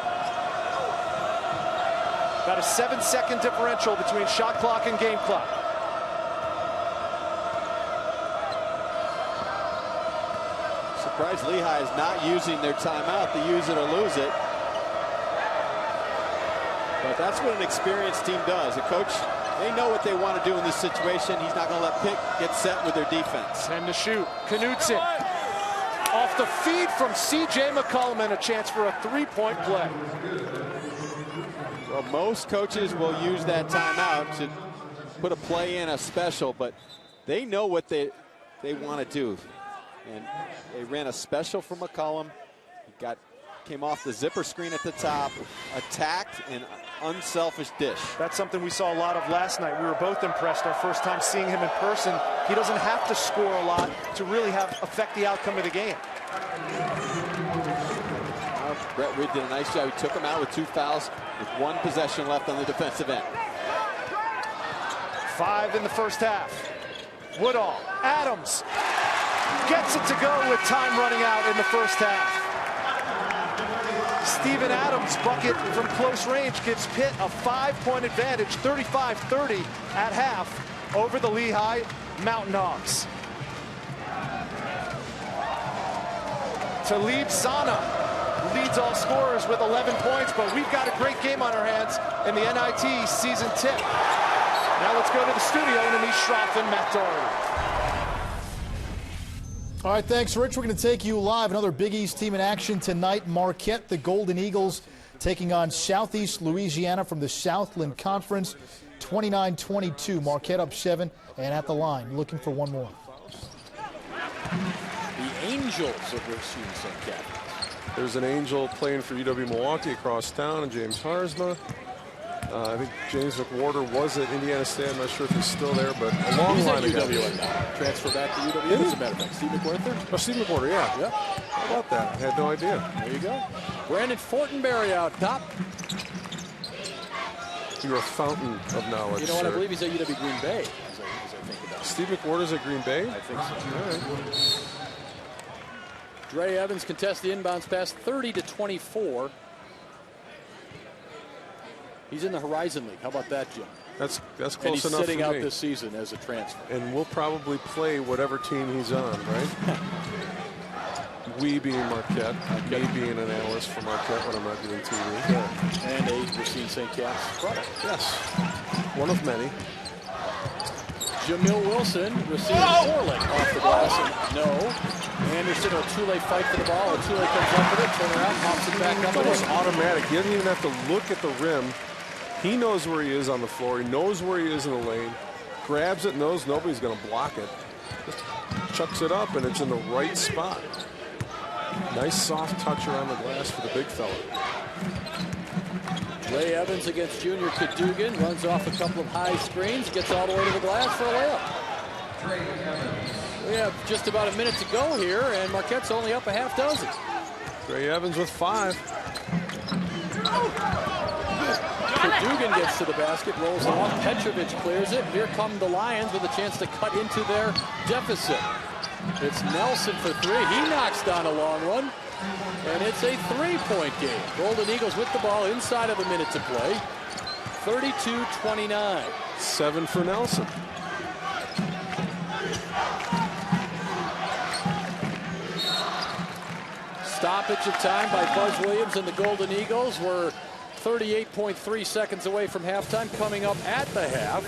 About a 7-second differential between shot clock and game clock. Surprised Lehigh is not using their timeout. They use it or lose it. But that's what an experienced team does. A coach, they know what they want to do in this situation. He's not going to let Pitt get set with their defense. 10 to shoot. Knutson off off the feed from C.J. McCollum, and a chance for a three-point play. Well, most coaches will use that timeout to put a play in a special, but they know what they want to do. And they ran a special for McCollum. He came off the zipper screen at the top, attacked, and unselfish dish. That's something we saw a lot of last night. We were both impressed our first time seeing him in person. He doesn't have to score a lot to really affect the outcome of the game. Brett Reed did a nice job. He took him out with 2 fouls with 1 possession left on the defensive end. 5 in the first half. Woodall, Adams gets it to go with time running out in the first half. Steven Adams' bucket from close range gives Pitt a 5-point advantage, 35-30 at half over the Lehigh Mountain Hawks. Talib Sana leads all scorers with 11 points, but we've got a great game on our hands in the NIT season tip. Now let's go to the studio and Anish Shroff and Matt Doherty. All right, thanks, Rich. We're going to take you live. Another Big East team in action tonight. Marquette, the Golden Eagles, taking on Southeast Louisiana from the Southland Conference. 29-22. Marquette up 7 and at the line, looking for one more. The Angels of Racine St. Catharines. There's an Angel playing for UW Milwaukee across town, and James Harzma. I think James McWhorter was at Indiana State. I'm not sure if he's still there, but a long line of guys. UW now. Transfer back to UW. As a matter of fact, Steve McWhorter. Oh, Steve McWhorter, yeah. Yep. How about that? I had no idea. There you go. Brandon Fortenberry out top. You're a fountain of knowledge. You know what? Sir. I believe he's at UW Green Bay. As I think about it. Steve McWhorter's at Green Bay? I think so. All right. Dre Evans contests the inbounds pass, 30-24. He's in the Horizon League. How about that, Jim? That's close and he's enough sitting for out me. this season as a transfer. And we'll probably play whatever team he's on, right? We being Marquette, me being an analyst for Marquette when I'm not doing TV. And a Racine St. Cat's product. Yes, one of many. Jamil Wilson receives Orlick off the glass. And no. Anderson, O'Toole fight for the ball. O'Toole comes up with it, turn around, pops it back up. It's almost automatic. He doesn't even have to look at the rim. He knows where he is on the floor. He knows where he is in the lane. Grabs it, knows nobody's going to block it. Just chucks it up, and it's in the right spot. Nice soft touch around the glass for the big fella. Ray Evans against Junior Cadogan. Runs off a couple of high screens. Gets all the way to the glass for a layup. We have just about a minute to go here, and Marquette's only up a half dozen. Ray Evans with 5. Cadogan gets to the basket, rolls it off. Petrovic clears it. Here come the Lions with a chance to cut into their deficit. It's Nelson for 3. He knocks down a long one, and it's a 3-point game. Golden Eagles with the ball inside of a minute to play. 32-29. 7 for Nelson. Stoppage of time by Buzz Williams and the Golden Eagles. We're 38.3 seconds away from halftime, coming up at the half.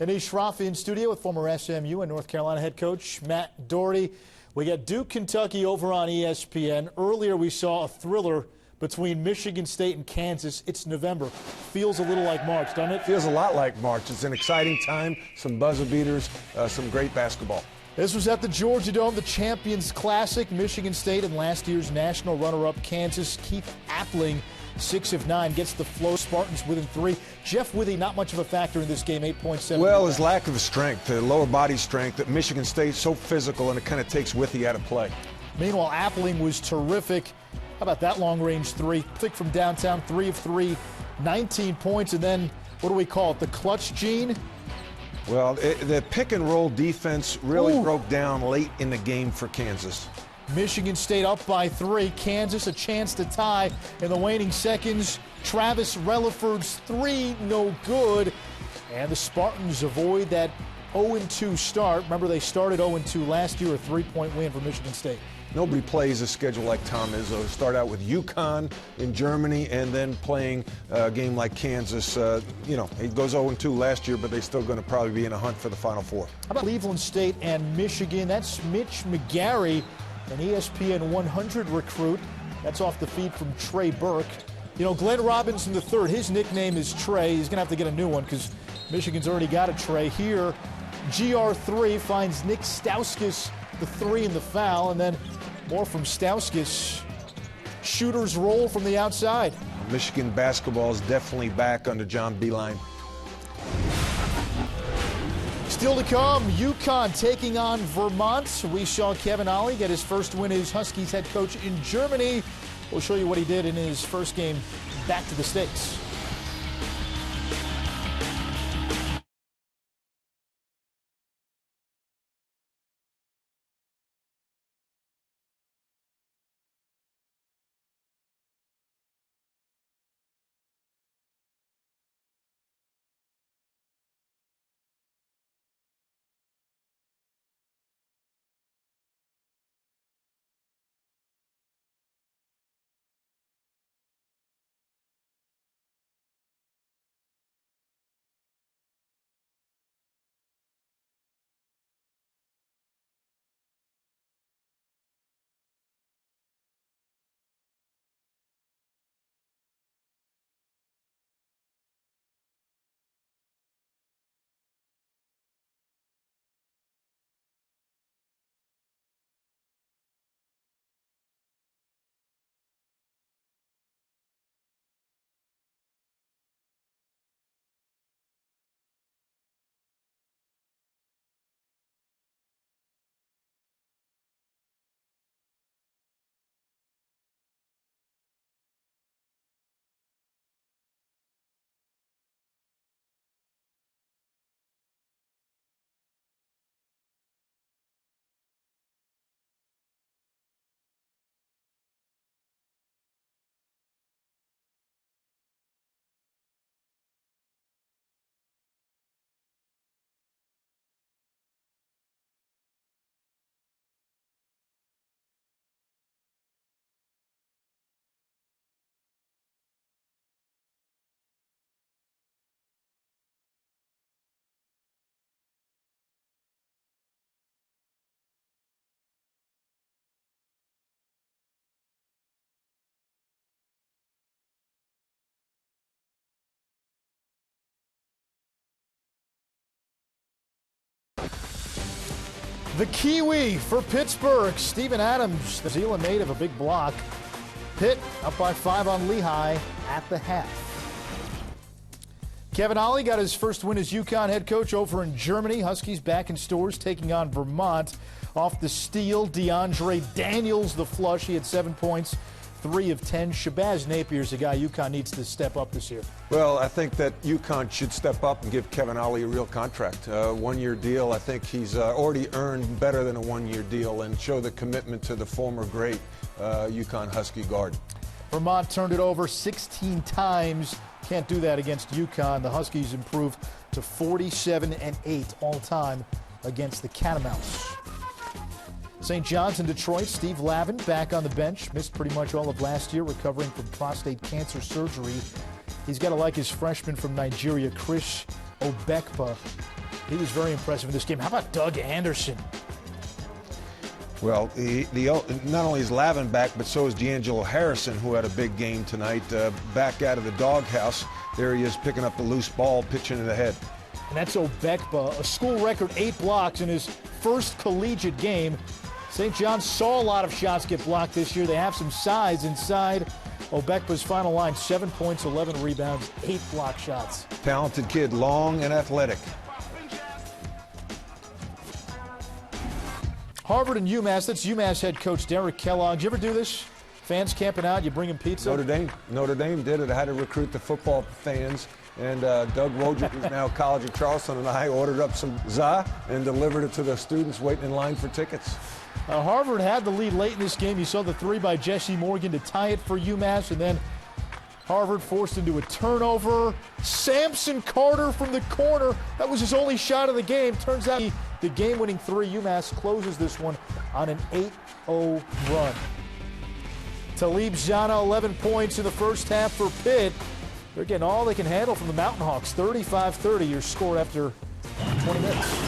Anish Shroff in studio with former SMU and North Carolina head coach Matt Doherty. We got Duke, Kentucky over on ESPN. Earlier we saw a thriller between Michigan State and Kansas. It's November. Feels a little like March, doesn't it? Feels a lot like March. It's an exciting time, some buzzer beaters, some great basketball. This was at the Georgia Dome, the Champions Classic. Michigan State and last year's national runner-up Kansas. Keith Appling, 6 of 9, gets the flow. Spartans within 3. Jeff Withey, not much of a factor in this game, 8.7. Well, his lack of strength, the lower body strength. That Michigan State so physical, and it kind of takes Withey out of play. Meanwhile, Appling was terrific. How about that long-range 3? Thick from downtown, 3 of 3, 19 points. And then, what do we call it, the clutch gene? Well, the pick-and-roll defense really broke down late in the game for Kansas. Michigan State up by 3. Kansas a chance to tie in the waning seconds. Travis Relaford's 3, no good. And the Spartans avoid that 0-2 start. Remember, they started 0-2 last year, a 3-point win for Michigan State. Nobody plays a schedule like Tom Izzo. Start out with UConn in Germany and then playing a game like Kansas. You know, it goes 0-2 last year, but they're still going to probably be in a hunt for the Final Four. How about Cleveland State and Michigan? That's Mitch McGary an ESPN 100 recruit. That's off the feed from Trey Burke. You know, Glenn Robinson III, his nickname is Trey. He's going to have to get a new one because Michigan's already got a Trey. Here, GR3 finds Nick Stauskas the 3 in the foul, and then more from Stauskas. Shooters roll from the outside. Michigan basketball is definitely back under John Beilein. Still to come, UConn taking on Vermont. We saw Kevin Ollie get his first win as Huskies head coach in Germany. We'll show you what he did in his first game back to the States. The Kiwi for Pittsburgh. Steven Adams, the Zealand native, a big block. Pitt up by 5 on Lehigh at the half. Kevin Ollie got his first win as UConn head coach over in Germany. Huskies back in stores taking on Vermont. Off the steal, DeAndre Daniels, the flush. He had 7 points, 3 of 10. Shabazz Napier's a guy UConn needs to step up this year. Well, I think that UConn should step up and give Kevin Ollie a real contract. One-year deal. I think he's already earned better than a one-year deal and show the commitment to the former great UConn Husky guard. Vermont turned it over 16 times. Can't do that against UConn. The Huskies improved to 47-8 all time against the Catamounts. St. John's in Detroit, Steve Lavin back on the bench. Missed pretty much all of last year, recovering from prostate cancer surgery. He's got to like his freshman from Nigeria, Chris Obekpa. He was very impressive in this game. How about Doug Anderson? Well, not only is Lavin back, but so is D'Angelo Harrison, who had a big game tonight, back out of the doghouse. There he is picking up the loose ball, pitching it ahead. And that's Obekpa, a school record 8 blocks in his first collegiate game. St. John's saw a lot of shots get blocked this year. They have some size inside. Obekpa's final line, 7 points, 11 rebounds, 8 block shots. Talented kid, long and athletic. Harvard and UMass, that's UMass head coach Derek Kellogg. Did you ever do this? Fans camping out, you bring them pizza? Notre Dame did it. I had to recruit the football fans. And Doug Wojcik, who's now College of Charleston, and I ordered up some za and delivered it to the students waiting in line for tickets. Harvard had the lead late in this game. You saw the 3 by Jesse Morgan to tie it for UMass, and then Harvard forced into a turnover. Samson Carter from the corner. That was his only shot of the game. Turns out the game-winning 3. UMass closes this one on an 8-0 run. Talib Zana, 11 points in the first half for Pitt. They're getting all they can handle from the Mountain Hawks. 35-30, your score after 20 minutes.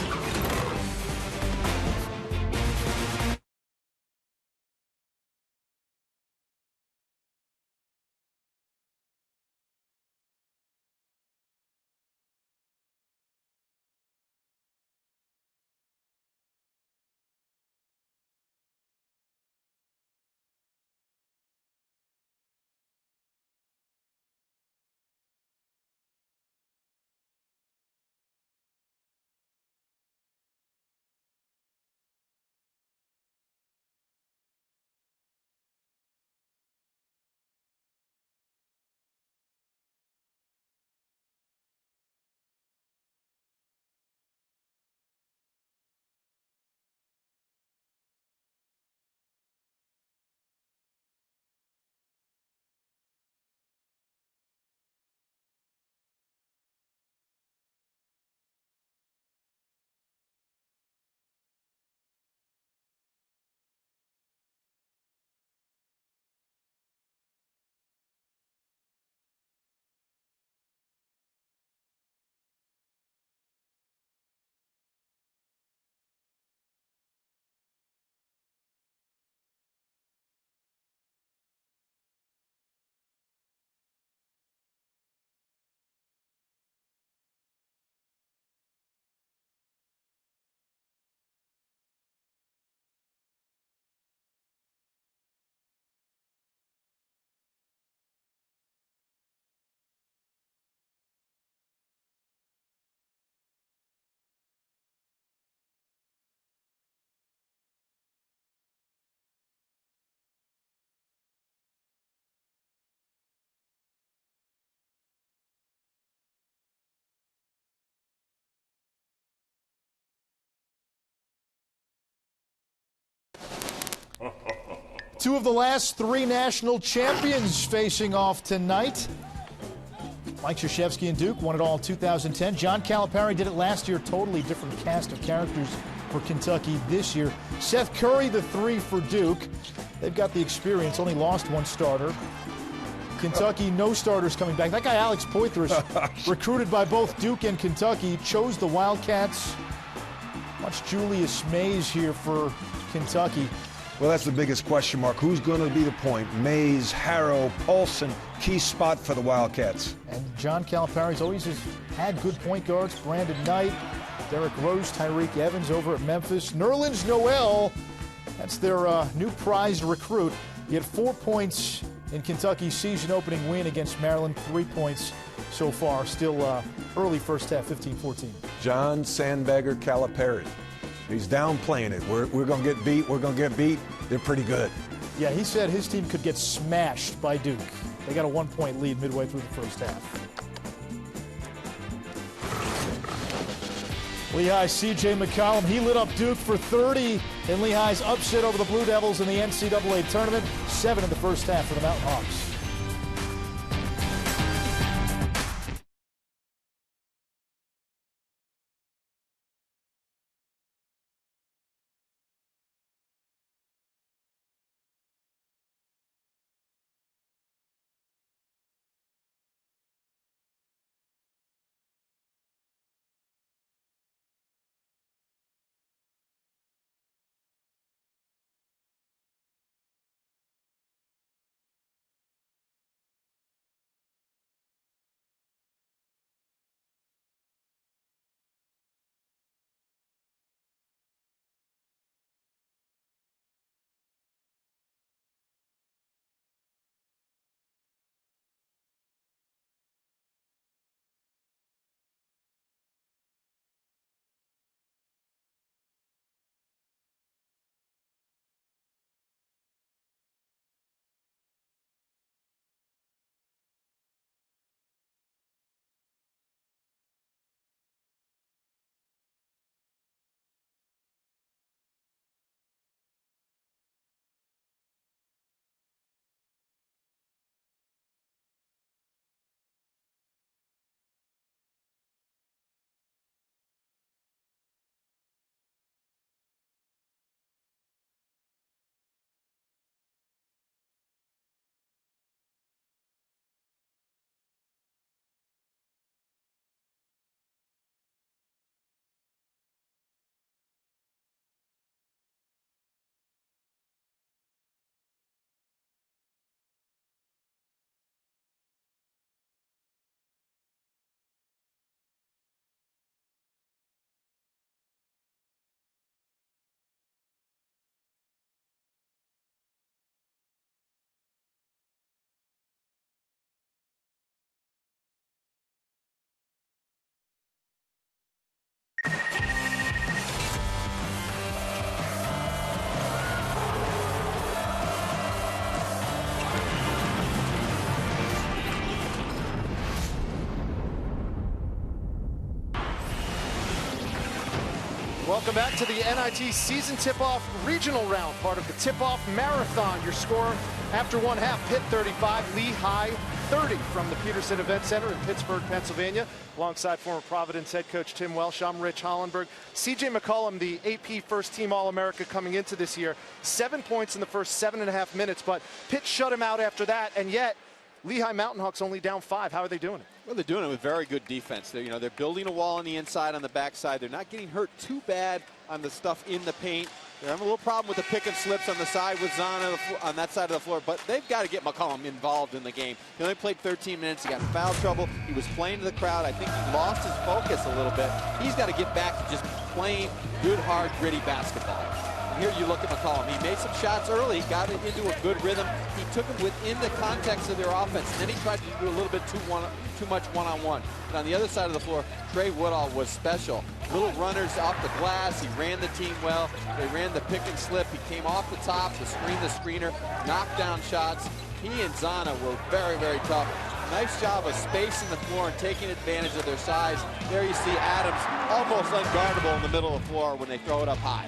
Two of the last three national champions facing off tonight. Mike Krzyzewski and Duke won it all in 2010. John Calipari did it last year. Totally different cast of characters for Kentucky this year. Seth Curry, the 3 for Duke. They've got the experience, only lost one starter. Kentucky, no starters coming back. That guy, Alex Poythress, recruited by both Duke and Kentucky, chose the Wildcats. Watch Julius Mays here for Kentucky. Well, that's the biggest question mark. Who's going to be the point? Mays, Harrow, Paulson, key spot for the Wildcats. And John Calipari's always has had good point guards. Brandon Knight, Derrick Rose, Tyreek Evans over at Memphis. Nerlens Noel, that's their new prized recruit. He had 4 points in Kentucky's season-opening win against Maryland. 3 points so far. Still early first half, 15-14. John Sandbagger Calipari. He's downplaying it. We're going to get beat. We're going to get beat. They're pretty good. Yeah, he said his team could get smashed by Duke. They got a 1-point lead midway through the first half. Lehigh C.J. McCollum, he lit up Duke for 30 in Lehigh's upset over the Blue Devils in the NCAA tournament. 7 in the first half for the Mountain Hawks. Welcome back to the NIT season tip-off regional round, part of the tip-off marathon. Your score after one half, Pitt 35, Lehigh 30 from the Peterson Event Center in Pittsburgh, Pennsylvania. Alongside former Providence head coach Tim Welsh, I'm Rich Hollenberg. C.J. McCollum, the AP first-team All-America coming into this year, 7 points in the first 7.5 minutes, but Pitt shut him out after that, and yet Lehigh Mountain Hawks only down 5. How are they doing it? Well, they're doing it with very good defense. They're building a wall on the inside, on the backside. They're not getting hurt too bad on the stuff in the paint. They're having a little problem with the pick and slips on the side with Zana on that side of the floor, but they've got to get McCollum involved in the game. He only played 13 minutes. He got in foul trouble. He was playing to the crowd. I think he lost his focus a little bit. He's got to get back to just playing good, hard, gritty basketball. Here you look at McCollum. He made some shots early, got it into a good rhythm. He took them within the context of their offense. And then he tried to do a little bit too much one-on-one. And on the other side of the floor, Trey Woodall was special. Little runners off the glass. He ran the team well. They ran the pick and slip. He came off the top to screen the screener, knocked down shots. He and Zana were very, very tough. Nice job of spacing the floor and taking advantage of their size. There you see Adams almost unguardable in the middle of the floor when they throw it up high.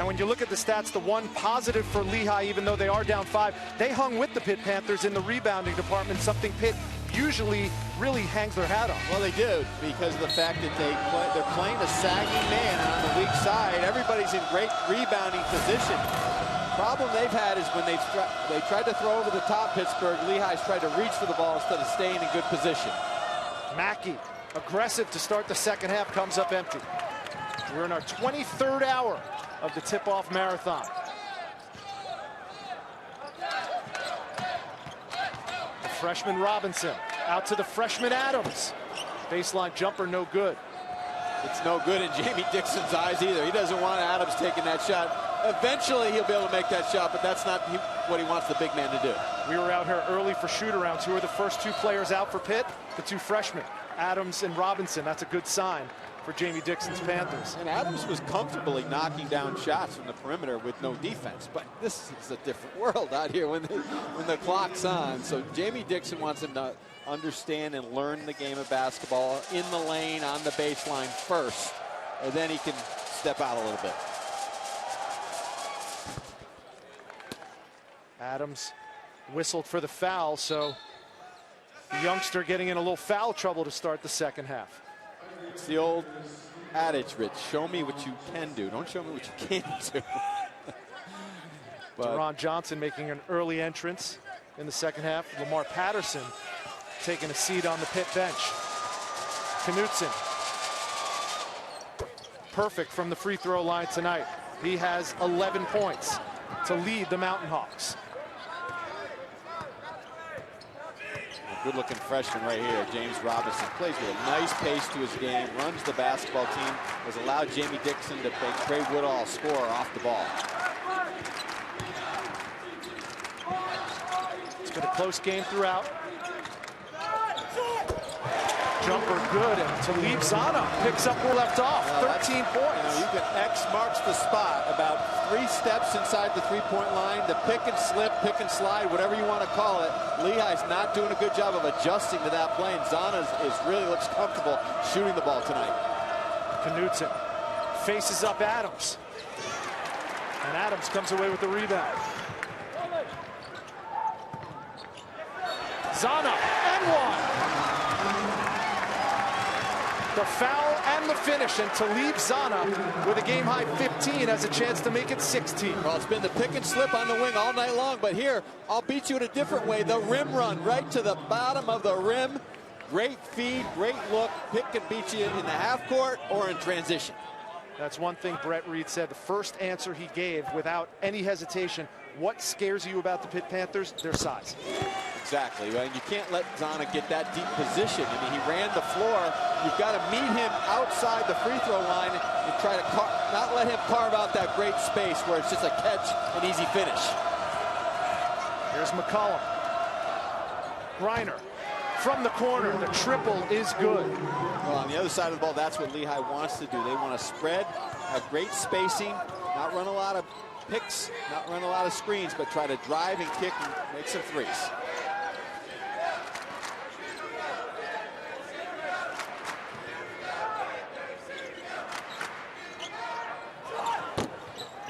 And when you look at the stats, the one positive for Lehigh, even though they are down 5, they hung with the Pitt Panthers in the rebounding department, something Pitt usually really hangs their hat on. Well, they do, because of the fact that they're playing a sagging man, and on the weak side, everybody's in great rebounding position. Problem they've had is when they tried to throw over the top Pittsburgh, Lehigh's tried to reach for the ball instead of staying in good position. Mackey, aggressive to start the second half, comes up empty. We're in our 23rd hour of the tip-off marathon. The freshman Robinson out to the freshman Adams. Baseline jumper, no good. It's no good in Jamie Dixon's eyes either. He doesn't want Adams taking that shot. Eventually he'll be able to make that shot, but that's not what he wants the big man to do. We were out here early for shoot-arounds. Who are the first 2 players out for Pitt? The 2 freshmen, Adams and Robinson. That's a good sign for Jamie Dixon's Panthers. And Adams was comfortably knocking down shots from the perimeter with no defense, but this is a different world out here when the clock's on. So Jamie Dixon wants him to understand and learn the game of basketball in the lane on the baseline first, and then he can step out a little bit. Adams whistled for the foul, so the youngster getting in a little foul trouble to start the second half. It's the old adage, Rich. Show me what you can do. Don't show me what you can't do. Deron Johnson making an early entrance in the second half. Lamar Patterson taking a seat on the Pitt bench. Knutson, perfect from the free throw line tonight. He has 11 points to lead the Mountain Hawks. Good-looking freshman right here, James Robinson. Plays with a nice pace to his game, runs the basketball team, has allowed Jamie Dixon to make Trey Woodall score off the ball. It's been a close game throughout. Jumper good, and Talib Zana picks up where left off. 13 points. You can X marks the spot about 3 steps inside the three-point line. The pick and slip, pick and slide, whatever you want to call it. Lehigh's not doing a good job of adjusting to that play, and Zana really looks comfortable shooting the ball tonight. Knutson faces up Adams, and Adams comes away with the rebound. Zana and one. The foul and the finish, and Talib Zana with a game-high 15 has a chance to make it 16. Well, it's been the pick and slip on the wing all night long, but here, I'll beat you in a different way. The rim run right to the bottom of the rim. Great feed, great look. Pick can beat you in the half court or in transition. That's one thing Brett Reed said. The first answer he gave without any hesitation. What scares you about the Pitt Panthers? Their size. Exactly. And you can't let Zana get that deep position. I mean, he ran the floor. You've got to meet him outside the free throw line and try to not let him carve out that great space where it's just a catch and easy finish. Here's McCollum. Griner from the corner. The triple is good. Well, on the other side of the ball, that's what Lehigh wants to do. They want to spread, have great spacing, not run a lot of picks, not run a lot of screens, but try to drive and kick and make some threes.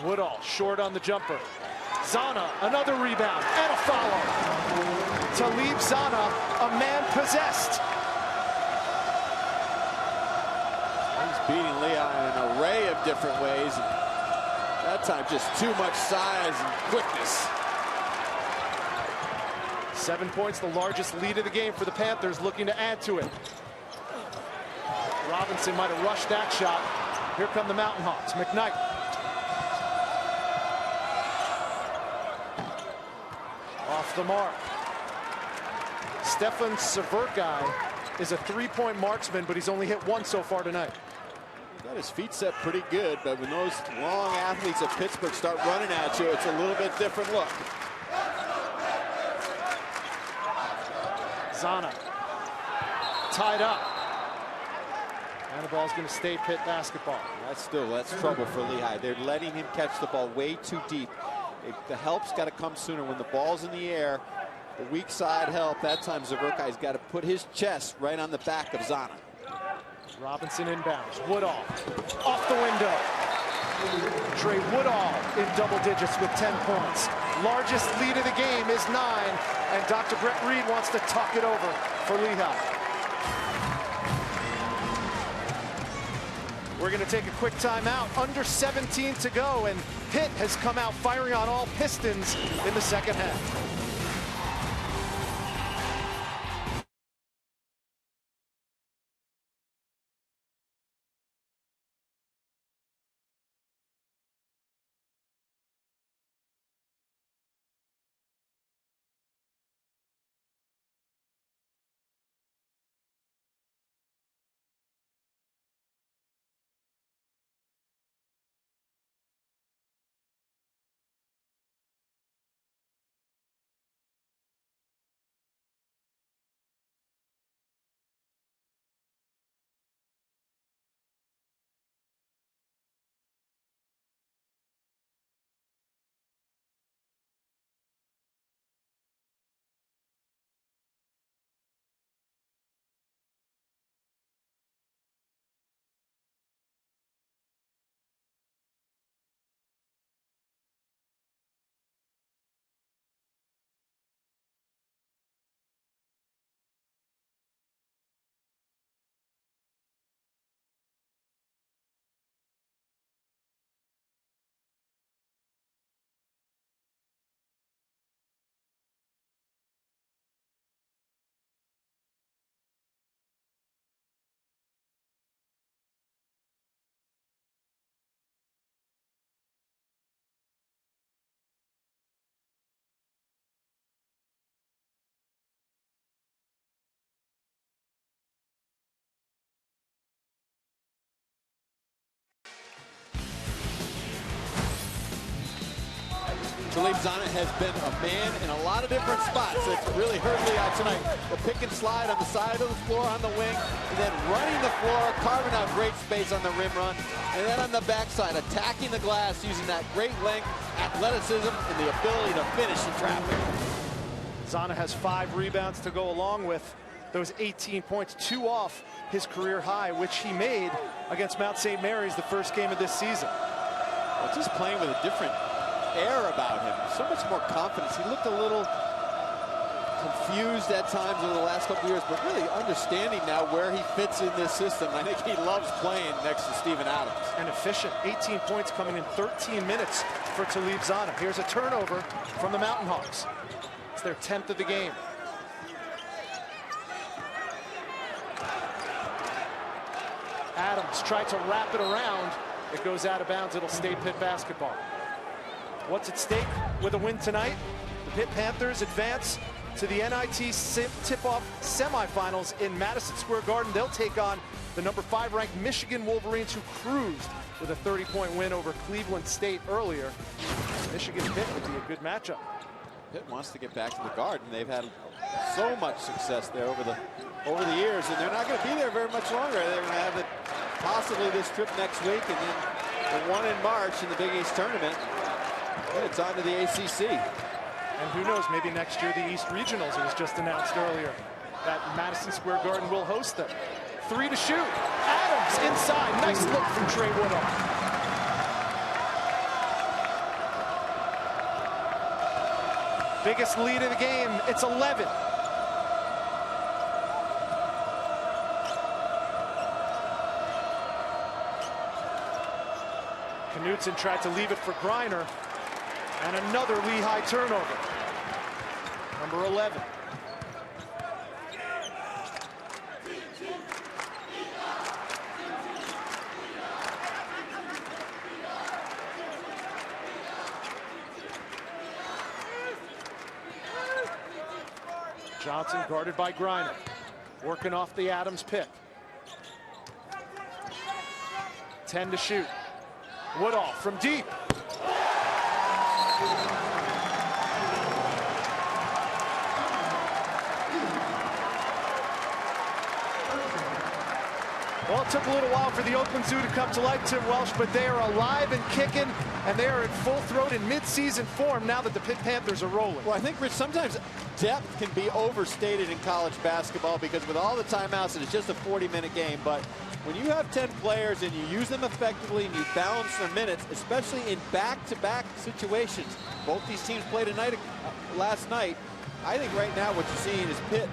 Woodall short on the jumper. Zana, another rebound and a follow. Talib Zana, a man possessed. He's beating Lehigh in an array of different ways. And that time just too much size and quickness. 7 points, the largest lead of the game for the Panthers, looking to add to it. Robinson might have rushed that shot. Here come the Mountain Hawks. McKnight. Off the mark. Stefan Severkai is a three-point marksman, but he's only hit one so far tonight. Got his feet set pretty good, but when those long athletes of Pittsburgh start running at you, it's a little bit different look. Zana tied up. And the ball's going to stay Pitt basketball. That's trouble for Lehigh. They're letting him catch the ball way too deep. The help's got to come sooner. When the ball's in the air, the weak side help. That time Severkai's got to put his chest right on the back of Zana. Robinson inbounds. Woodall off the window. Trey Woodall in double digits with 10 points. Largest lead of the game is 9, and Dr. Brett Reed wants to tuck it over for Lehigh. We're going to take a quick timeout. Under 17 to go, and Pitt has come out firing on all pistons in the second half. Zana has been a man in a lot of different spots. It's really hurt Lehigh tonight. The pick and slide on the side of the floor on the wing, and then running the floor, carving out great space on the rim run, and then on the backside, attacking the glass, using that great length, athleticism, and the ability to finish in traffic. Zana has 5 rebounds to go along with those 18 points, 2 off his career high, which he made against Mount St. Mary's the first game of this season. Well, just playing with a different air about him, so much more confidence. He looked a little confused at times over the last couple years, but really understanding now where he fits in this system. I think he loves playing next to Steven Adams. And efficient, 18 points coming in 13 minutes for Talib Zana. Here's a turnover from the Mountain Hawks. It's their 10th of the game. Adams tried to wrap it around. It goes out of bounds. It'll stay Pitt basketball. What's at stake with a win tonight? The Pitt Panthers advance to the NIT tip-off semifinals in Madison Square Garden. They'll take on the number 5 ranked Michigan Wolverines, who cruised with a 30-point win over Cleveland State earlier. Michigan-Pitt would be a good matchup. Pitt wants to get back to the Garden. They've had so much success there over the years, and they're not going to be there very much longer. They're going to have it possibly this trip next week, and then the one in March in the Big East tournament. And it's on to the ACC. And who knows, maybe next year the East Regionals, it was just announced earlier that Madison Square Garden will host them. 3 to shoot. Adams inside. Nice look from Trey Woodall. Biggest lead of the game. It's 11. Knutson tried to leave it for Griner. And another Lehigh turnover. Number 11. Johnson guarded by Griner. Working off the Adams pick. 10 to shoot. Woodall from deep. Well, it took a little while for the Oakland Zoo to come to life, Tim Welsh, but they are alive and kicking, and they are in full throat in mid-season form now that the Pitt Panthers are rolling. Well, I think, Rich, sometimes depth can be overstated in college basketball because with all the timeouts, it's just a 40-minute game. But when you have 10 players and you use them effectively and you balance their minutes, especially in back-to-back situations, both these teams played last night. I think right now what you're seeing is Pitt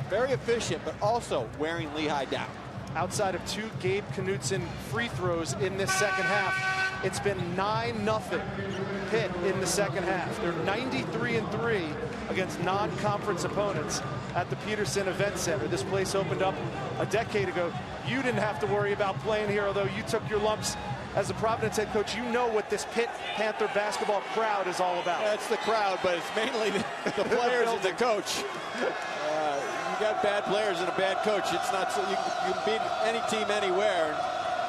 very efficient, but also wearing Lehigh down. Outside of 2 Gabe Knutson free throws in this second half, it's been 9-0 Pitt in the second half. They're 93-3 against non-conference opponents at the Peterson Event Center. This place opened up a decade ago. You didn't have to worry about playing here, although you took your lumps as a Providence head coach. You know what this Pitt Panther basketball crowd is all about. Yeah, it's the crowd, but it's mainly the players and the coach. You got bad players and a bad coach. It's not so you can beat any team anywhere. And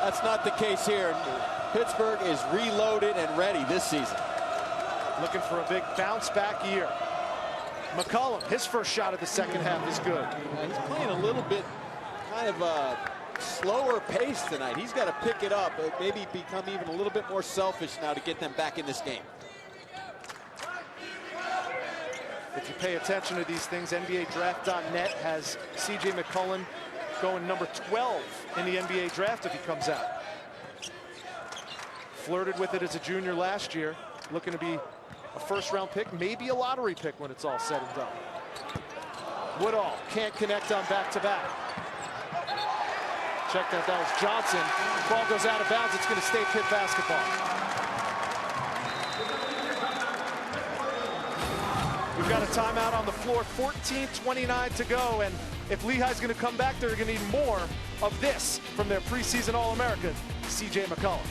that's not the case here. Pittsburgh is reloaded and ready this season. Looking for a big bounce back year. McCollum, his first shot of the second half is good. He's playing a little bit kind of a slower pace tonight. He's got to pick it up, maybe become even a little bit more selfish now to get them back in this game. If you pay attention to these things, NBADraft.net has C.J. McCollum going number 12 in the NBA draft if he comes out. Flirted with it as a junior last year, looking to be a first-round pick, maybe a lottery pick when it's all said and done. Woodall can't connect on back-to-back. Check that was Johnson. Ball goes out of bounds. It's going to stay Pitt basketball. We've got a timeout on the floor, 14:29 to go, and if Lehigh's going to come back, they're going to need more of this from their preseason All-American, C.J. McCollum.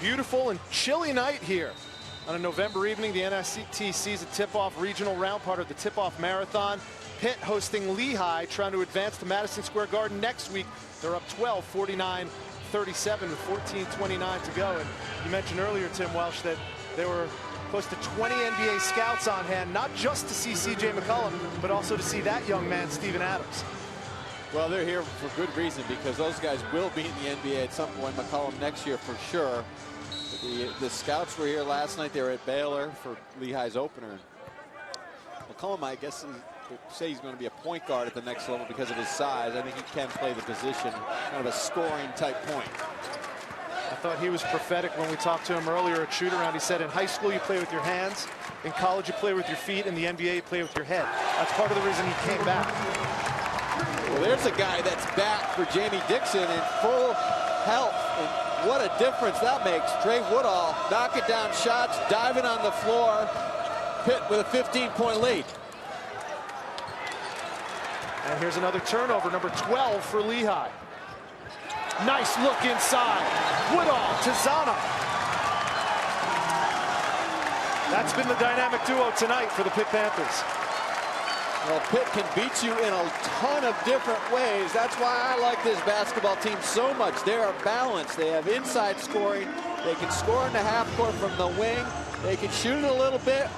Beautiful and chilly night here on a November evening. The NIT sees a tip-off regional round, part of the tip-off marathon. Pitt hosting Lehigh, trying to advance to Madison Square Garden next week. They're up 12, 49-37 with 14:29 to go. And you mentioned earlier, Tim Welsh, that there were close to 20 NBA scouts on hand, not just to see C.J. McCollum, but also to see that young man, Steven Adams. Well, they're here for good reason because those guys will be in the NBA at some point. McCollum next year for sure. The scouts were here last night. They were at Baylor for Lehigh's opener. McCollum, I guess, they say he's going to be a point guard at the next level because of his size. I think he can play the position, kind of a scoring type point. I thought he was prophetic when we talked to him earlier at shoot-around. He said in high school you play with your hands, in college you play with your feet, in the NBA you play with your head. That's part of the reason he came back. Well, there's a guy that's back for Jamie Dixon in full health. And what a difference that makes. Trey Woodall knocking down shots, diving on the floor. Pitt with a 15-point lead. And here's another turnover, number 12 for Lehigh. Nice look inside. Woodall to Zana. That's been the dynamic duo tonight for the Pitt Panthers. Well, Pitt can beat you in a ton of different ways. That's why I like this basketball team so much. They are balanced. They have inside scoring, They can score in the half court from the wing. They can shoot it a little bit,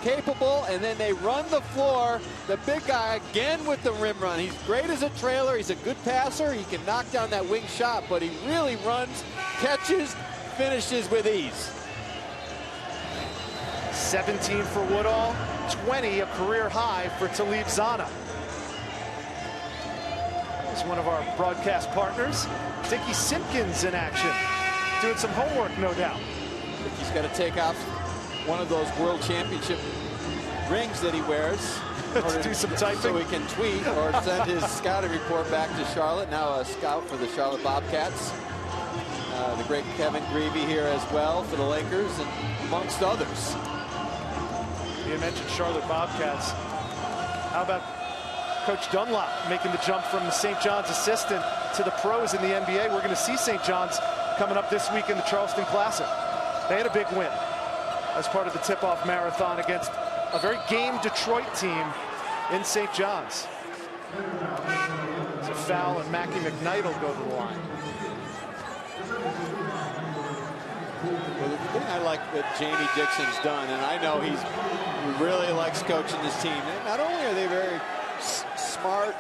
capable, and then they run the floor. The big guy again with the rim run. He's great as a trailer. He's a good passer. He can knock down that wing shot, but he really runs, catches, finishes with ease. 17 for Woodall, 20, a career high for Talib Zanna. He's one of our broadcast partners, Dickie Simpkins, in action. Doing some homework, no doubt. He's got to take off one of those World Championship rings that he wears to do some typing, so he can tweet or send his scouting report back to Charlotte. Now a scout for the Charlotte Bobcats. The great Kevin Greavy here as well for the Lakers, and amongst others. You mentioned Charlotte Bobcats. How about Coach Dunlop making the jump from the St. John's assistant to the pros in the NBA? We're going to see St. John's coming up this week in the Charleston Classic. They had a big win as part of the tip-off marathon against a very game Detroit team in St. John's. It's a foul, and Mackie McKnight will go to the line. Well, the thing I like that Jamie Dixon's done, and I know he really likes coaching this team. And not only are they very smart,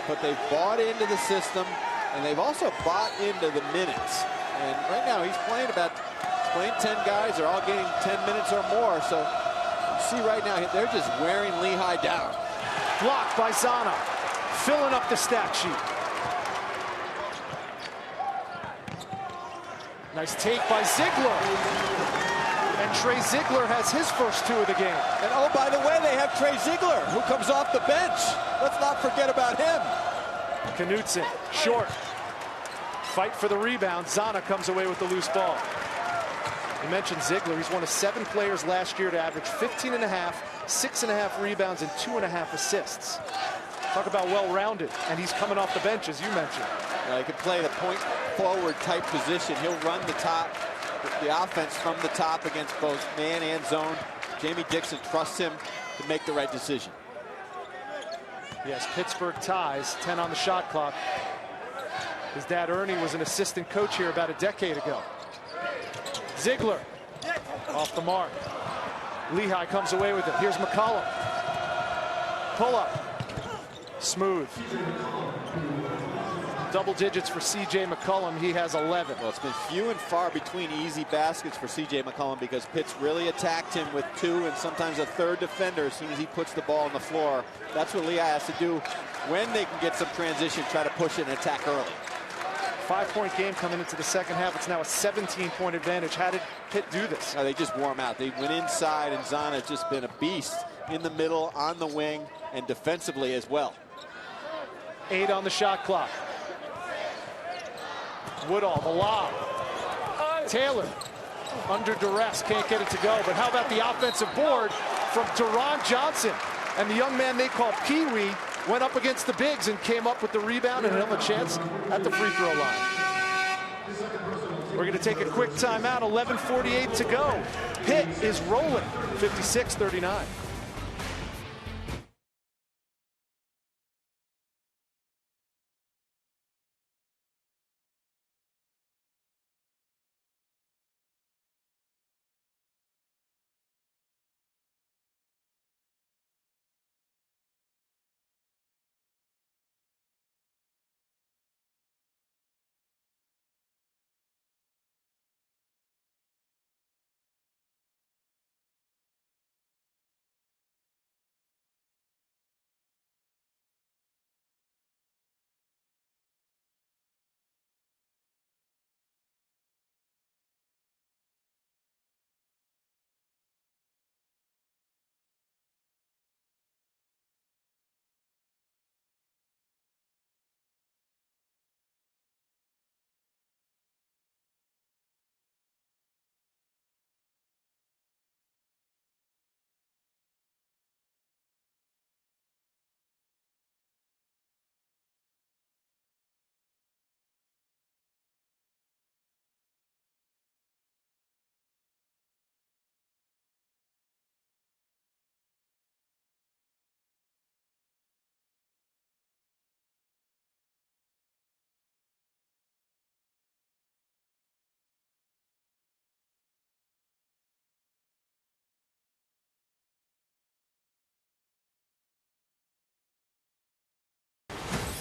but they've bought into the system, and they've also bought into the minutes. And right now he's playing 10 guys. They're all getting 10 minutes or more. So you see right now they're just wearing Lehigh down. Blocked by Zanna, filling up the stat sheet. Nice take by Ziegler. And Trey Ziegler has his first 2 of the game. And oh, by the way, they have Trey Ziegler, who comes off the bench. Let's not forget about him. Knutson, short. Fight for the rebound. Zanna comes away with the loose ball. You mentioned Ziegler. He's one of 7 players last year to average 15.5, 6.5 rebounds, and 2.5 assists. Talk about well-rounded, and he's coming off the bench, as you mentioned. He can play the point forward type position. He'll run the offense from the top against both man and zone. Jamie Dixon trusts him to make the right decision. Yes, Pittsburgh ties, 10 on the shot clock. His dad, Ernie, was an assistant coach here about a decade ago. Ziegler off the mark. Lehigh comes away with it. Here's McCollum. Pull up. Smooth. Double digits for C.J. McCollum. He has 11. Well, it's been few and far between easy baskets for C.J. McCollum because Pitt's really attacked him with 2 and sometimes a 3rd defender as soon as he puts the ball on the floor. That's what Lehigh has to do when they can get some transition, try to push it and attack early. 5-point game coming into the second half. It's now a 17-point advantage. How did Pitt do this? They just warm out. They went inside, and Zanna has just been a beast in the middle, on the wing, and defensively as well. 8 on the shot clock. Woodall, the lob. Taylor under duress, can't get it to go. But how about the offensive board from Deron Johnson? And the young man they call Pee-wee went up against the bigs and came up with the rebound and a chance at the free throw line. We're going to take a quick timeout. 11:48 to go. Pitt is rolling, 56-39.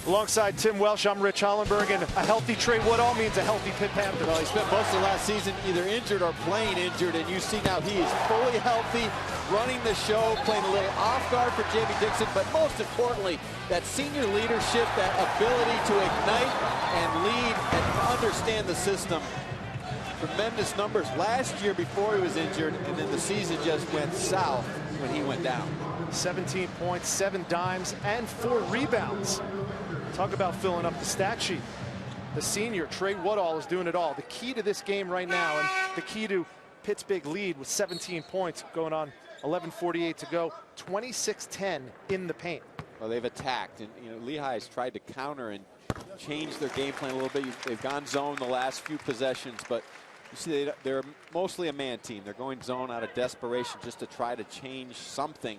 Alongside Tim Welsh, I'm Rich Hollenberg, and a healthy Trey Woodall means a healthy Pitt Panthers. Well, he spent most of the last season either injured or playing injured, and you see now he is fully healthy, running the show, playing a little off guard for Jamie Dixon, but most importantly, that senior leadership, that ability to ignite and lead and understand the system. Tremendous numbers last year before he was injured, and then the season just went south when he went down. 17 points, 7 dimes, and 4 rebounds. Talk about filling up the stat sheet. The senior, Trey Woodall, is doing it all. The key to this game right now, and the key to Pitt's big lead with 17 points going on 11:48 to go, 26-10 in the paint. Well, they've attacked, and Lehigh has tried to counter and change their game plan a little bit. They've gone zone the last few possessions, but you see they're mostly a man team. They're going zone out of desperation just to try to change something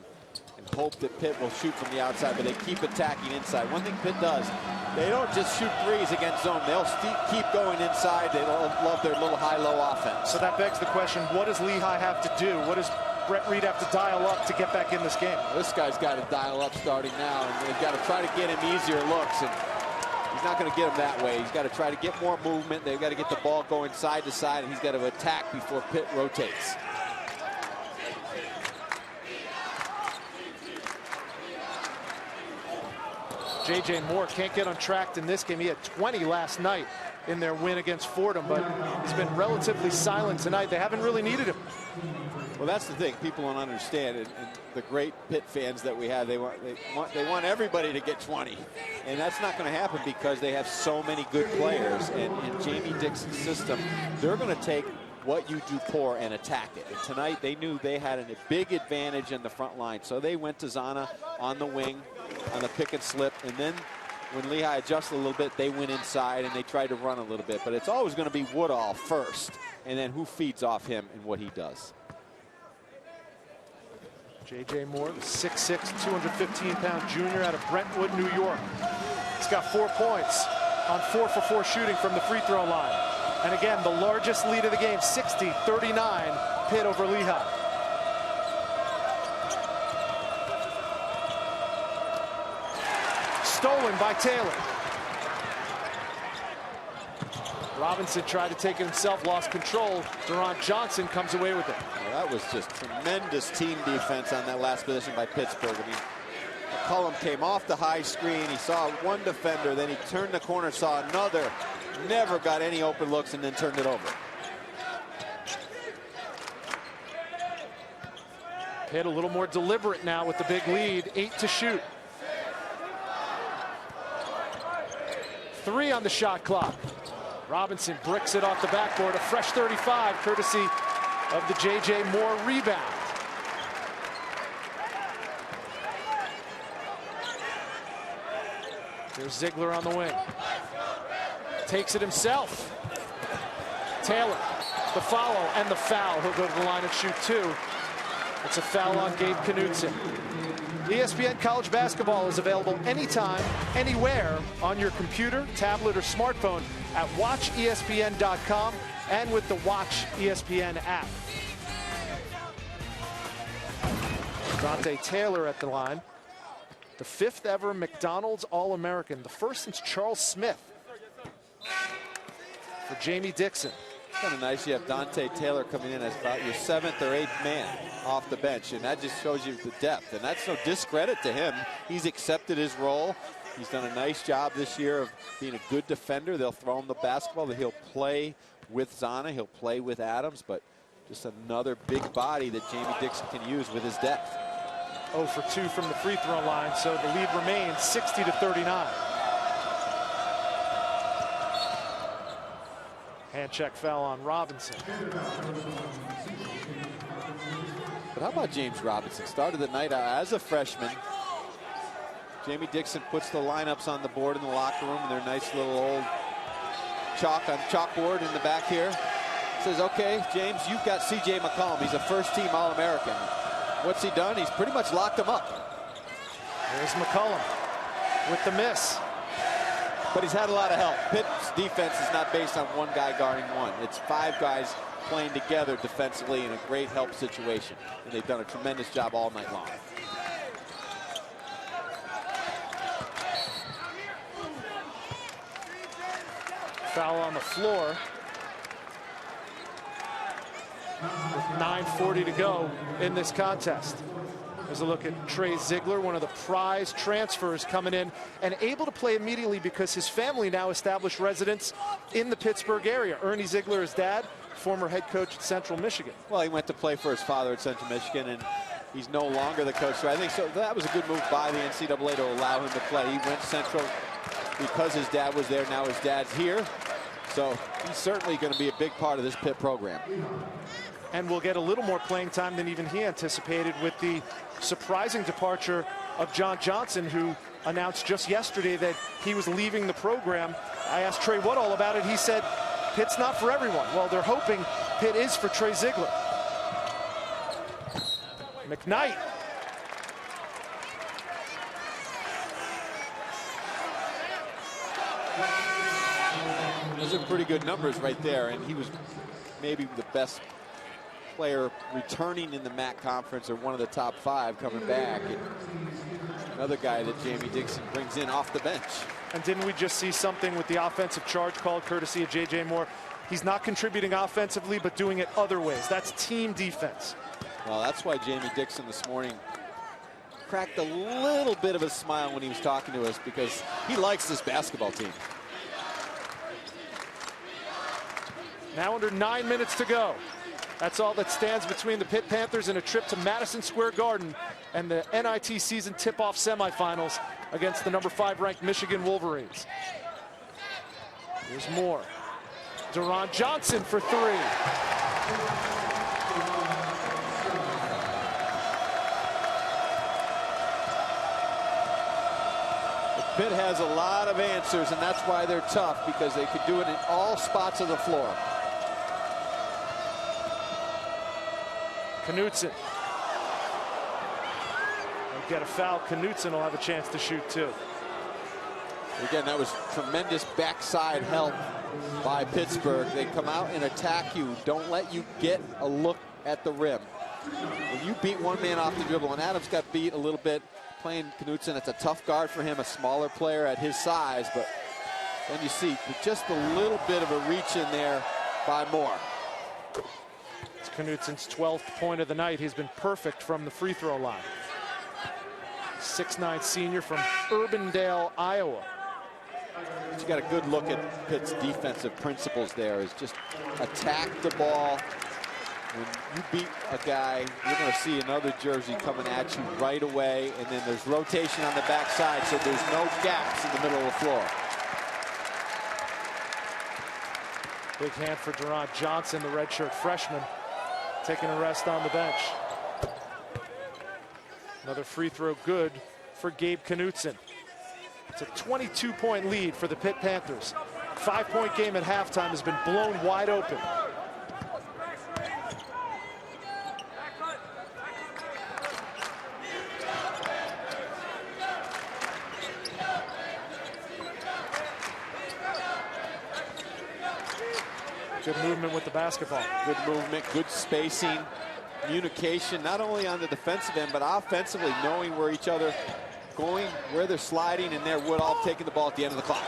and hope that Pitt will shoot from the outside, but they keep attacking inside. One thing Pitt does, they don't just shoot threes against zone. They'll keep going inside. They love their little high-low offense. So that begs the question, what does Lehigh have to do? What does Brett Reed have to dial up to get back in this game? Well, this guy's got to dial up starting now, and they've got to try to get him easier looks, and he's not going to get him that way. He's got to try to get more movement. They've got to get the ball going side to side, and he's got to attack before Pitt rotates. J.J. Moore can't get on track in this game. He had 20 last night in their win against Fordham, but he's been relatively silent tonight. They haven't really needed him. Well, that's the thing. People don't understand it. And the great Pitt fans that we have, they want everybody to get 20. And that's not going to happen because they have so many good players. And in Jamie Dixon's system, they're going to take what you do poor and attack it. And tonight, they knew they had a big advantage in the front line. So they went to Zana on the wing, on the pick and slip. And then when Lehigh adjusted a little bit, they went inside and they tried to run a little bit. But it's always going to be Woodall first. And then who feeds off him and what he does. J.J. Moore, the 6'6", 215-pound junior out of Brentwood, New York. He's got 4 points on 4 for 4 shooting from the free throw line. And again, the largest lead of the game, 60-39, Pitt over Lehigh. Stolen by Taylor. Robinson tried to take it himself, lost control. Durant Johnson comes away with it. Well, that was just tremendous team defense on that last possession by Pittsburgh. I mean, McCollum came off the high screen. He saw one defender, then he turned the corner, saw another. Never got any open looks and then turned it over. Pitt a little more deliberate now with the big lead, 8 to shoot. 3 on the shot clock. Robinson bricks it off the backboard, a fresh 35, courtesy of the J.J. Moore rebound. Here's Ziegler on the wing. Takes it himself. Taylor, the follow and the foul. He'll go to the line and shoot 2. It's a foul on Gabe Knutson. ESPN College Basketball is available anytime, anywhere on your computer, tablet, or smartphone at watchespn.com and with the Watch ESPN app. Dante Taylor at the line. The 5th ever McDonald's All-American, the first since Charles Smith. For Jamie Dixon. It's kind of nice. You have Dante Taylor coming in as about your 7th or 8th man off the bench, and that just shows you the depth. And that's no discredit to him. He's accepted his role. He's done a nice job this year of being a good defender. They'll throw him the basketball. He'll play with Zana. He'll play with Adams, but just another big body that Jamie Dixon can use with his depth. 0 for 2 from the free throw line, so the lead remains 60-39. Hand check foul on Robinson. But how about James Robinson? Started the night out as a freshman. Jamie Dixon puts the lineups on the board in the locker room, and their nice little old chalkboard in the back here. Says, okay, James, you've got C.J. McCollum. He's a first-team All-American. What's he done? He's pretty much locked him up. There's McCollum with the miss. But he's had a lot of help. Pitt's defense is not based on one guy guarding one. It's 5 guys playing together defensively in a great help situation. And they've done a tremendous job all night long. Foul on the floor. With 9:40 to go in this contest. There's a look at Trey Ziegler, one of the prize transfers coming in and able to play immediately because his family now established residence in the Pittsburgh area. Ernie Ziegler, his dad, former head coach at Central Michigan. Well, he went to play for his father at Central Michigan, and he's no longer the coach. So I think so that was a good move by the NCAA to allow him to play. He went Central because his dad was there. Now his dad's here. So he's certainly going to be a big part of this Pitt program. And will get a little more playing time than even he anticipated with the surprising departure of John Johnson, who announced just yesterday that he was leaving the program. I asked Trey Woodall about it. He said, Pitt's not for everyone. Well, they're hoping Pitt is for Trey Ziegler. McKnight. Those are pretty good numbers right there, and he was maybe the best player returning in the MAC conference, or one of the top 5 coming back. And another guy that Jamie Dixon brings in off the bench. And didn't we just see something with the offensive charge called courtesy of J.J. Moore? He's not contributing offensively, but doing it other ways. That's team defense. Well, that's why Jamie Dixon this morning cracked a little bit of a smile when he was talking to us, because he likes this basketball team. Now under 9 minutes to go. That's all that stands between the Pitt Panthers and a trip to Madison Square Garden and the NIT season tip-off semifinals against the number 5 ranked Michigan Wolverines. Here's more. Deron Johnson for 3. Pitt has a lot of answers, and that's why they're tough, because they could do it in all spots of the floor. Knutson. They'll get a foul. Knutson will have a chance to shoot too. Again, that was tremendous backside help by Pittsburgh. They come out and attack you. Don't let you get a look at the rim. When you beat one man off the dribble, and Adams got beat a little bit playing Knutson, it's a tough guard for him, a smaller player at his size, but then you see just a little bit of a reach in there by Moore. It's Knutson's 12th point of the night. He's been perfect from the free throw line. 6'9" senior from Urbandale, Iowa. You got a good look at Pitt's defensive principles there, is just attack the ball. When you beat a guy, you're going to see another jersey coming at you right away, and then there's rotation on the backside, so there's no gaps in the middle of the floor. Big hand for Deron Johnson, the redshirt freshman, taking a rest on the bench. Another free throw good for Gabe Knutson. It's a 22-point lead for the Pitt Panthers. 5-point game at halftime has been blown wide open. Good movement with the basketball. Good movement, good spacing, communication, not only on the defensive end, but offensively, knowing where each other going, where they're sliding, and there Woodall taking the ball at the end of the clock.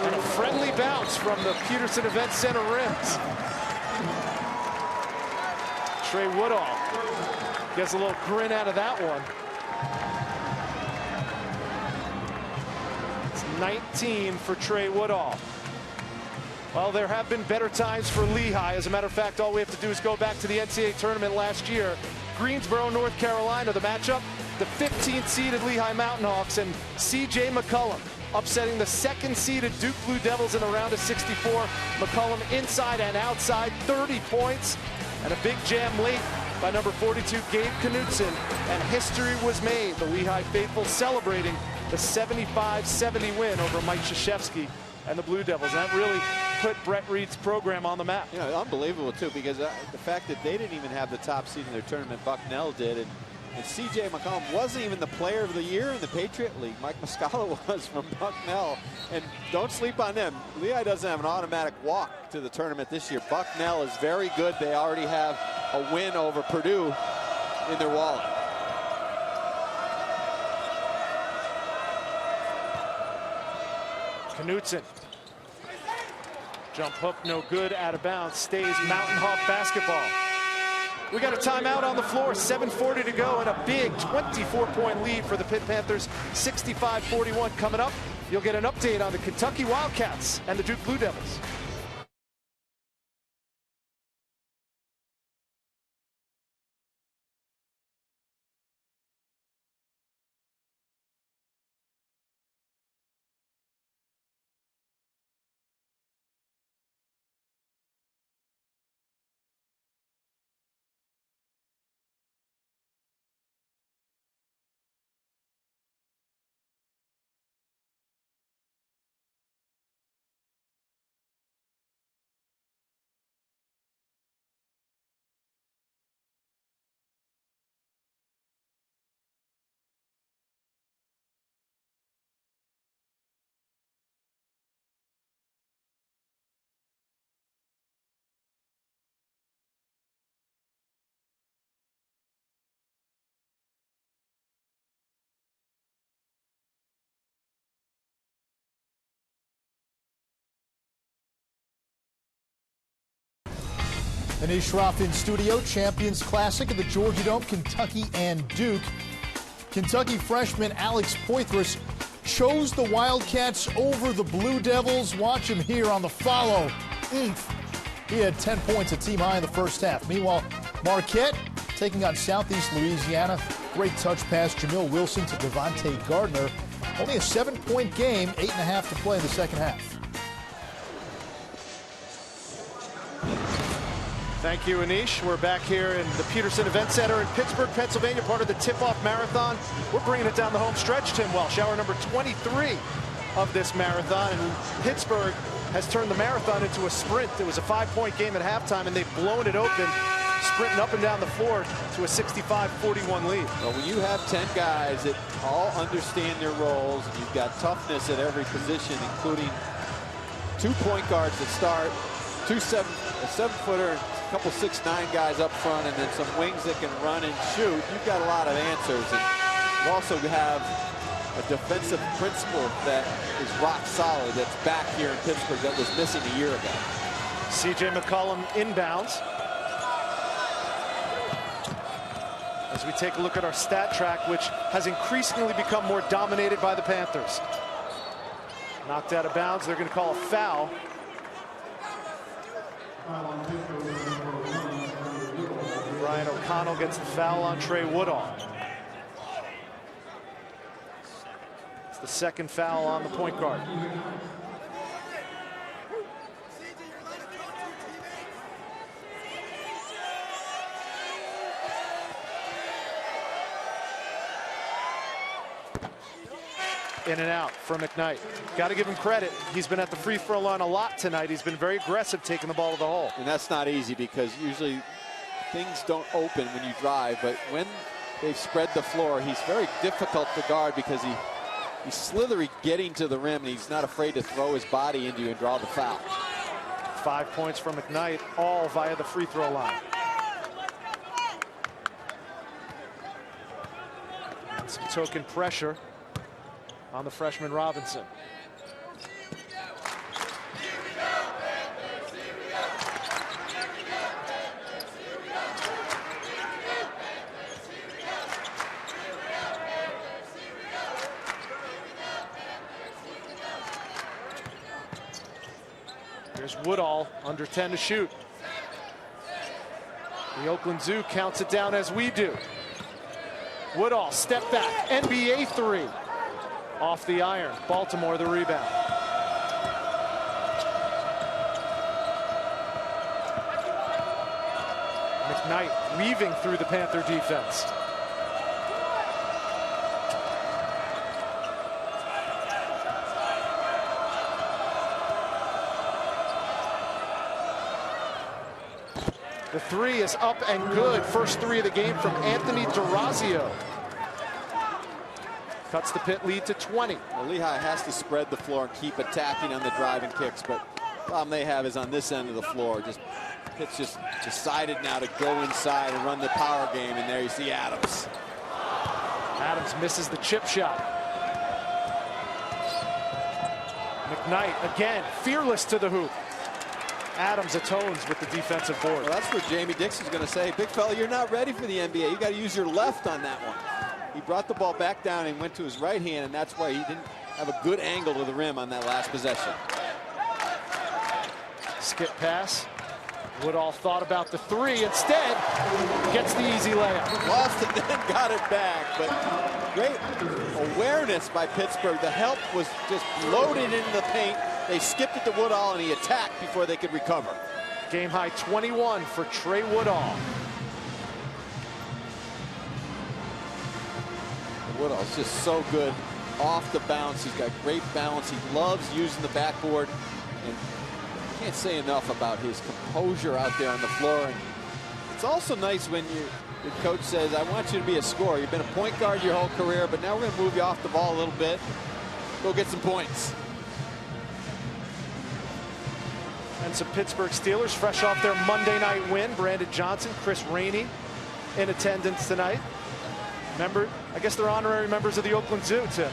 And a friendly bounce from the Peterson Event Center rims. Trey Woodall gets a little grin out of that one. It's 19 for Trey Woodall. Well, there have been better times for Lehigh. As a matter of fact, all we have to do is go back to the NCAA tournament last year. Greensboro, North Carolina, the matchup, the 15th seeded Lehigh Mountain Hawks and C.J. McCollum upsetting the 2nd seeded Duke Blue Devils in the round of 64. McCollum inside and outside, 30 points, and a big jam late by number 42, Gabe Knutson, and history was made. The Lehigh faithful celebrating the 75-70 win over Mike Krzyzewski and the Blue Devils. And that really put Brett Reed's program on the map. You know, unbelievable too, because the fact that they didn't even have the top seed in their tournament, Bucknell did, and C.J. McCollum wasn't even the player of the year in the Patriot League. Mike Muscala was from Bucknell, and don't sleep on them. Lehigh doesn't have an automatic walk to the tournament this year. Bucknell is very good. They already have a win over Purdue in their wallet. Knutson Jump hook, no good, out of bounds. Stays Mountain Hawk basketball. We got a timeout on the floor, 7:40 to go, and a big 24-point lead for the Pitt Panthers, 65-41. Coming up, you'll get an update on the Kentucky Wildcats and the Duke Blue Devils. Anish Shroff in studio. Champions Classic at the Georgia Dome, Kentucky and Duke. Kentucky freshman Alex Poythress chose the Wildcats over the Blue Devils. Watch him here on the follow. He had 10 points, a team high in the first half. Meanwhile, Marquette taking on Southeast Louisiana. Great touch pass, Jamil Wilson to Devontae Gardner. Only a 7-point game, 8.5 to play in the second half. Thank you, Anish. We're back here in the Peterson Event Center in Pittsburgh, Pennsylvania, part of the Tip-Off Marathon. We're bringing it down the home stretch, Tim Welsh, hour number 23 of this marathon. And Pittsburgh has turned the marathon into a sprint. It was a 5-point game at halftime, and they've blown it open, sprinting up and down the floor to a 65-41 lead. Well, when you have 10 guys that all understand their roles, and you've got toughness at every position, including 2 point guards that start, a 7-footer, a couple 6'9" guys up front, and then some wings that can run and shoot, you've got a lot of answers. And you also have a defensive principle that is rock solid, that's back here in Pittsburgh, that was missing a year ago. C.J. McCollum inbounds. As we take a look at our stat track, which has increasingly become more dominated by the Panthers. Knocked out of bounds, they're going to call a foul. Brian O'Connell gets the foul on Trey Woodall. It's the second foul on the point guard. In and out for McKnight. Got to give him credit. He's been at the free throw line a lot tonight. He's been very aggressive taking the ball to the hole. And that's not easy because usually things don't open when you drive, but when they've spread the floor, he's very difficult to guard because he's slithery getting to the rim, and he's not afraid to throw his body into you and draw the foul. 5 points from McKnight, all via the free throw line. And some token pressure on the freshman Robinson. Here's Woodall, under 10 to shoot. The Oakland Zoo counts it down as we do. Woodall, step back, NBA three. Off the iron, Baltimore the rebound. McKnight weaving through the Panther defense. The three is up and good. First three of the game from Anthony D'Orazio. Cuts the Pitt lead to 20. Well, Lehigh has to spread the floor and keep attacking on the driving kicks, but the problem they have is on this end of the floor. Pitt's just decided now to go inside and run the power game, and there you see Adams. Adams misses the chip shot. McKnight again, fearless to the hoop. Adams atones with the defensive board. Well, that's where Jamie Dixon's going to say, big fella, you're not ready for the NBA. You got to use your left on that one. He brought the ball back down and went to his right hand, and that's why he didn't have a good angle to the rim on that last possession. Skip pass. Woodall thought about the three. Instead, gets the easy layup. Lost it, then got it back. But great awareness by Pittsburgh. The help was just loaded into the paint. They skipped it to Woodall, and he attacked before they could recover. Game high 21 for Trey Woodall. Woodall's just so good off the bounce. He's got great balance. He loves using the backboard. And can't say enough about his composure out there on the floor. And it's also nice when your coach says, I want you to be a scorer. You've been a point guard your whole career, but now we're going to move you off the ball a little bit. Go get some points. And some Pittsburgh Steelers fresh off their Monday night win. Brandon Johnson, Chris Rainey in attendance tonight. Remember, I guess they're honorary members of the Oakland Zoo, Tim.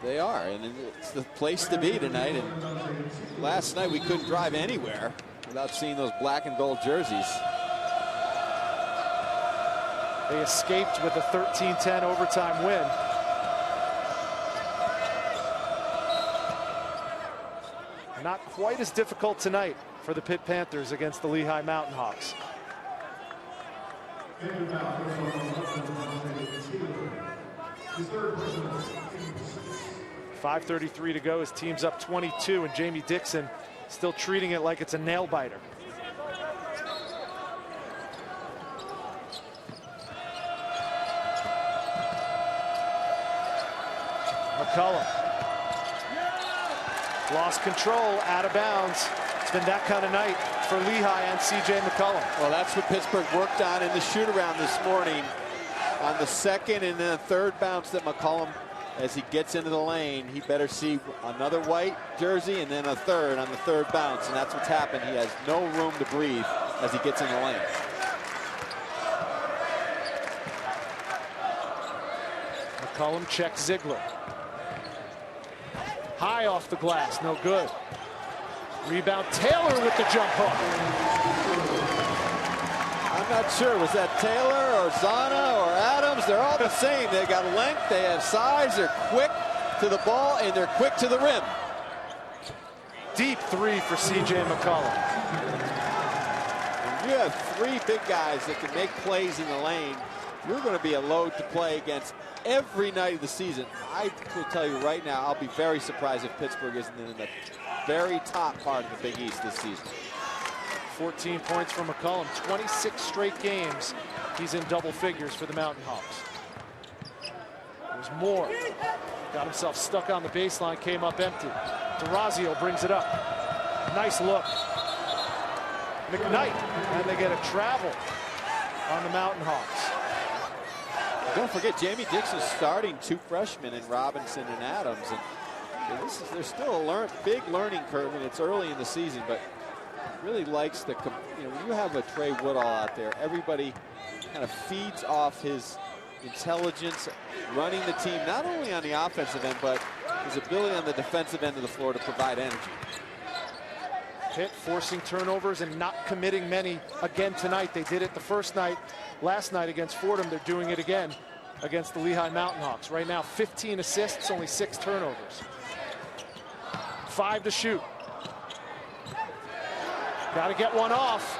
They are, and it's the place to be tonight. And last night we couldn't drive anywhere without seeing those black and gold jerseys. They escaped with a 13-10 overtime win. Not quite as difficult tonight for the Pitt Panthers against the Lehigh Mountain Hawks. 5:33 to go. His team's up 22, and Jamie Dixon still treating it like it's a nail biter. McCollum lost control, out of bounds. It's been that kind of night for Lehigh and C.J. McCollum. Well, that's what Pittsburgh worked on in the shoot-around this morning. On the second and then the third bounce that McCollum, as he gets into the lane, he better see another white jersey and then a third on the third bounce, and that's what's happened. He has no room to breathe as he gets in the lane. McCollum checks Ziegler. High off the glass, no good. Rebound, Taylor with the jump hook. I'm not sure, was that Taylor or Zana or Adams? They're all the same. They've got length, they have size, they're quick to the ball, and they're quick to the rim. Deep three for C.J. McCollum. When you have three big guys that can make plays in the lane, you're going to be a load to play against every night of the season. I will tell you right now, I'll be very surprised if Pittsburgh isn't in the very top part of the Big East this season. 14 points from McCollum, 26 straight games. He's in double figures for the Mountain Hawks. There's more. Got himself stuck on the baseline, came up empty. DeRazio brings it up. Nice look. McKnight, and they get a travel on the Mountain Hawks. Don't forget, Jamie Dixon's starting two freshmen in Robinson and Adams. And there's still a big learning curve, and it's early in the season, but really likes the, when you have a Trey Woodall out there, everybody kind of feeds off his intelligence, running the team, not only on the offensive end, but his ability on the defensive end of the floor to provide energy. Pitt forcing turnovers and not committing many again tonight. They did it the first night, last night against Fordham. They're doing it again against the Lehigh Mountain Hawks. Right now, 15 assists, only 6 turnovers. 5 to shoot. Got to get one off.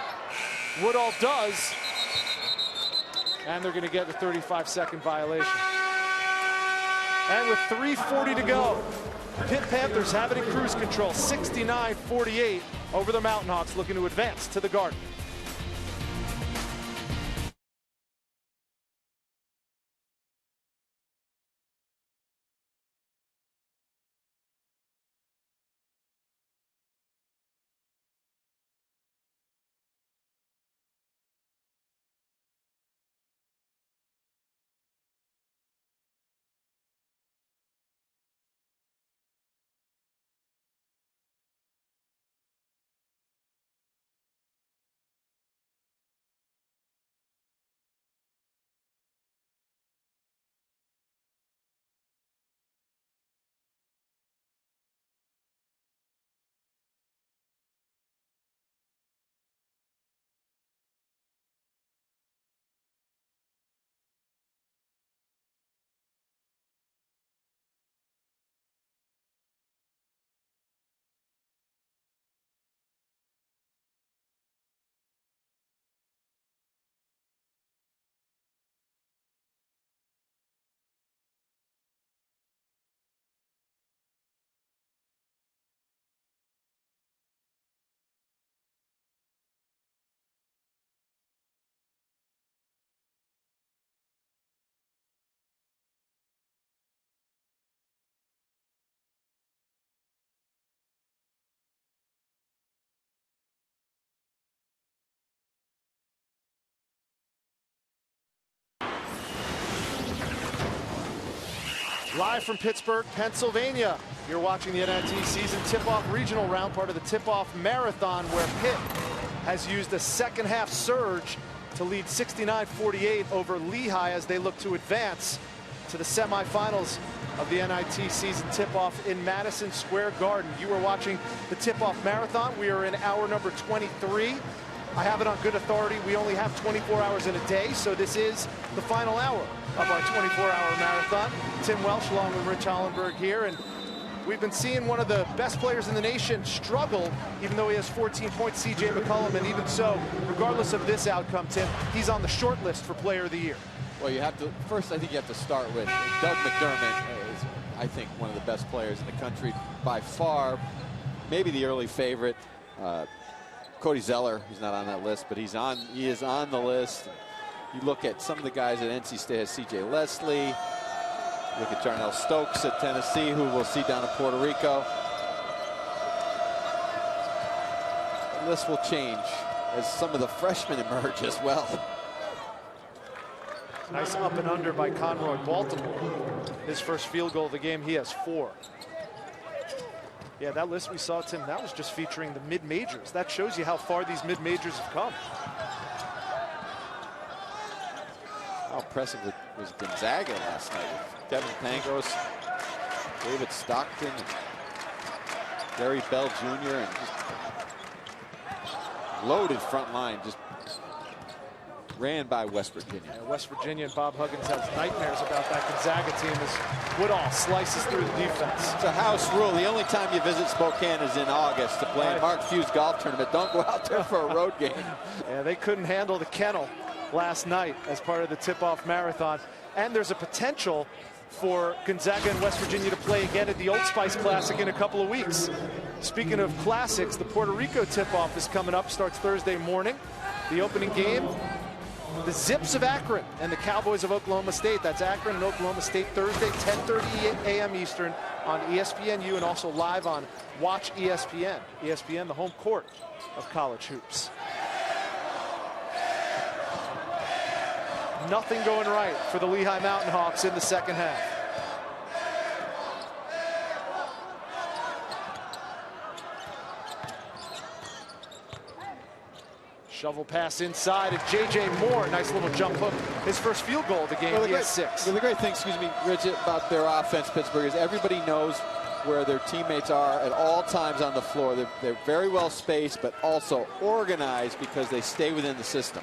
Woodall does. And they're going to get the 35-second violation. And with 3:40 to go, Pitt Panthers have it in cruise control, 69-48 over the Mountain Hawks, looking to advance to the Garden. Live from Pittsburgh, Pennsylvania, you're watching the NIT season tip-off regional round, part of the tip-off marathon, where Pitt has used a second-half surge to lead 69-48 over Lehigh as they look to advance to the semifinals of the NIT season tip-off in Madison Square Garden. You are watching the tip-off marathon. We are in hour number 23. I have it on good authority. We only have 24 hours in a day, so this is the final hour of our 24-hour marathon. Tim Welsh along with Rich Hollenberg here, and we've been seeing one of the best players in the nation struggle, even though he has 14 points, C.J. McCollum, and even so, regardless of this outcome, Tim, he's on the short list for Player of the Year. Well, you have to, first I think you have to start with Doug McDermott is, I think, one of the best players in the country by far, maybe the early favorite. Cody Zeller, he's not on that list, but he is on the list. You look at some of the guys at NC State, has C.J. Leslie. Look at Jarnell Stokes at Tennessee, who we'll see down in Puerto Rico. The list will change as some of the freshmen emerge as well. Nice up and under by Conroy Baltimore. His first field goal of the game, he has 4. Yeah, that list we saw, Tim, that was just featuring the mid-majors. That shows you how far these mid-majors have come. How impressive was Gonzaga last night. Devin Pangos, David Stockton, and Gary Bell Jr. and just loaded front line, just ran by West Virginia. Yeah, West Virginia and Bob Huggins has nightmares about that Gonzaga team as Woodall slices through the defense. It's a house rule. The only time you visit Spokane is in August to play a Mark Hughes golf tournament. Don't go out there for a road game. Yeah, they couldn't handle the kennel last night as part of the tip-off marathon. And there's a potential for Gonzaga and West Virginia to play again at the Old Spice Classic in a couple of weeks. Speaking of classics, the Puerto Rico tip-off is coming up, starts Thursday morning. The opening game, the Zips of Akron and the Cowboys of Oklahoma State. That's Akron and Oklahoma State Thursday, 10:30 a.m. Eastern on ESPNU and also live on Watch ESPN. ESPN, the home court of college hoops. Nothing going right for the Lehigh Mountain Hawks in the second half. Shovel pass inside, and J.J. Moore, nice little jump hook. His first field goal of the game, he has 6. Well, the great thing, Rich, about their offense, Pittsburgh, is everybody knows where their teammates are at all times on the floor. They're very well spaced, but also organized because they stay within the system.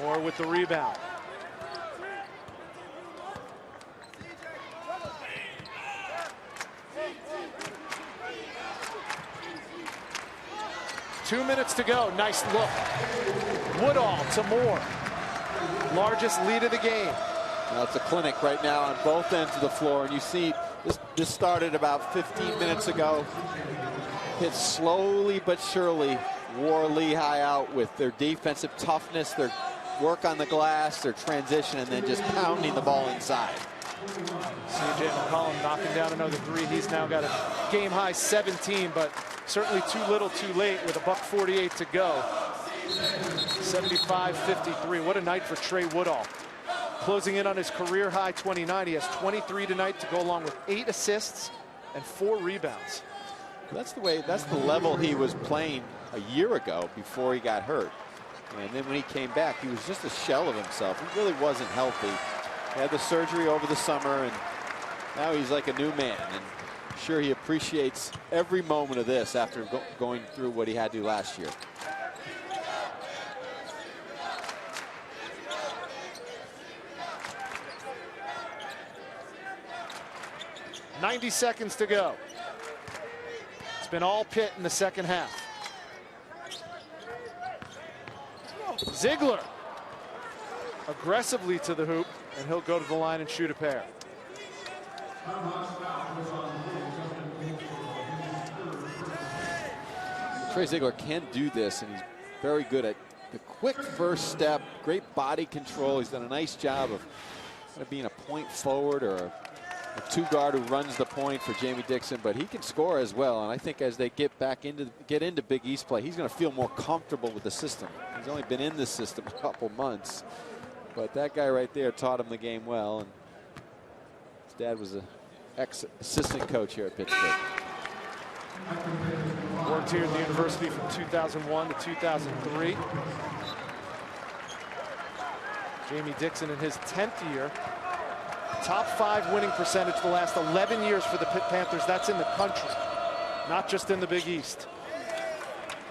Moore with the rebound. Two minutes to go. Nice look. Woodall to Moore. Largest lead of the game. Well, it's a clinic right now on both ends of the floor, and you see this started about 15 minutes ago. Pitt slowly but surely wore Lehigh out with their defensive toughness, their work on the glass, their transition, and then just pounding the ball inside. C.J. McCollum knocking down another 3. He's now got a game-high 17, but certainly too little too late with $1:48 to go. 75-53. What a night for Trey Woodall. Closing in on his career-high 29. He has 23 tonight to go along with 8 assists and 4 rebounds. That's the level he was playing a year ago before he got hurt. And then when he came back, he was just a shell of himself. He really wasn't healthy. He had the surgery over the summer, and now he's like a new man. And sure, he appreciates every moment of this after going through what he had to last year. .90 seconds to go. It's been all Pitt in the second half. Ziegler aggressively to the hoop, and he'll go to the line and shoot a pair. Trey Ziegler can do this, and he's very good at the quick first step, great body control. He's done a nice job of kind of being a point forward or a two-guard who runs the point for Jamie Dixon, but he can score as well. And I think as they get into Big East play, he's going to feel more comfortable with the system. He's only been in this system a couple months, but that guy right there taught him the game well. And dad was an ex-assistant coach here at Pittsburgh. Worked here at the university from 2001 to 2003. Jamie Dixon in his 10th year. Top 5 winning percentage the last 11 years for the Pitt Panthers. That's in the country, not just in the Big East.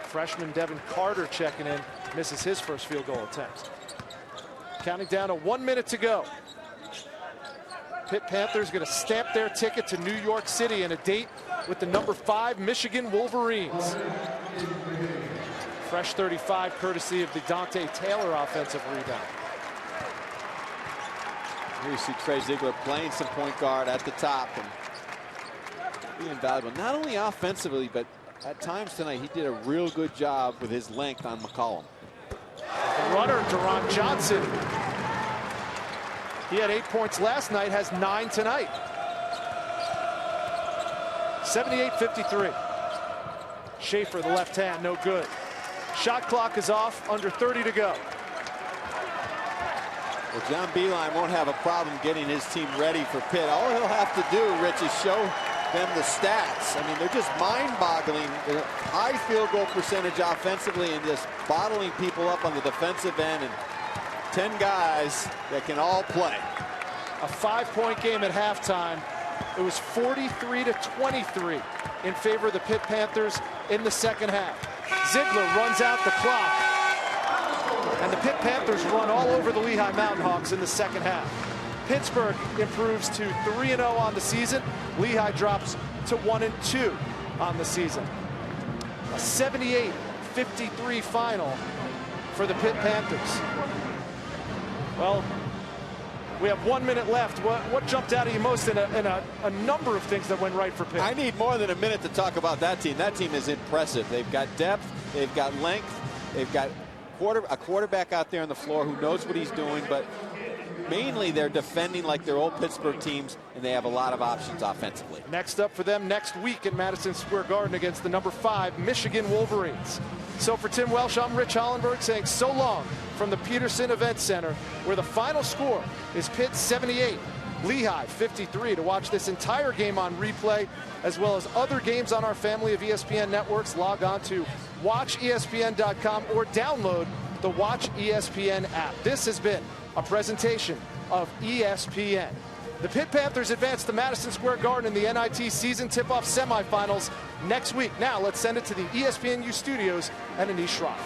Freshman Devin Carter checking in, misses his first field goal attempt. Counting down to 1 minute to go. Pitt Panthers going to stamp their ticket to New York City and a date with the number 5 Michigan Wolverines. Fresh 35 courtesy of the Dante Taylor offensive rebound. Here you see Trey Ziegler playing some point guard at the top and being valuable, not only offensively, but at times tonight he did a real good job with his length on McCollum. The runner, Deron Johnson. He had 8 points last night, has 9 tonight. 78-53. Schaefer, the left hand, no good. Shot clock is off, under 30 to go. Well, John Beilein won't have a problem getting his team ready for Pitt. All he'll have to do, Rich, is show them the stats. I mean, they're just mind-boggling. High field goal percentage offensively and just bottling people up on the defensive end. And 10 guys that can all play. A 5-point game at halftime. It was 43-23 in favor of the Pitt Panthers in the second half. Ziegler runs out the clock. And the Pitt Panthers run all over the Lehigh Mountain Hawks in the second half. Pittsburgh improves to 3-0 on the season. Lehigh drops to 1-2 on the season. A 78-53 final for the Pitt Panthers. Well, we have 1 minute left. What jumped out at you most in a number of things that went right for Pitt? I need more than a minute to talk about that team. That team is impressive. They've got depth, they've got length, they've got a quarterback out there on the floor who knows what he's doing, but mainly they're defending like their old Pittsburgh teams, and they have a lot of options offensively. Next up for them next week in Madison Square Garden against the number 5 Michigan Wolverines. So for Tim Welsh, I'm Rich Hollenberg saying so long from the Peterson Event Center, where the final score is Pitt 78, Lehigh 53. To watch this entire game on replay, as well as other games on our family of ESPN networks, log on to watchespn.com or download the Watch ESPN app. This has been a presentation of ESPN. The Pitt Panthers advance to Madison Square Garden in the NIT season tip-off semifinals next week. Now let's send it to the ESPNU studios and Anish Shroff.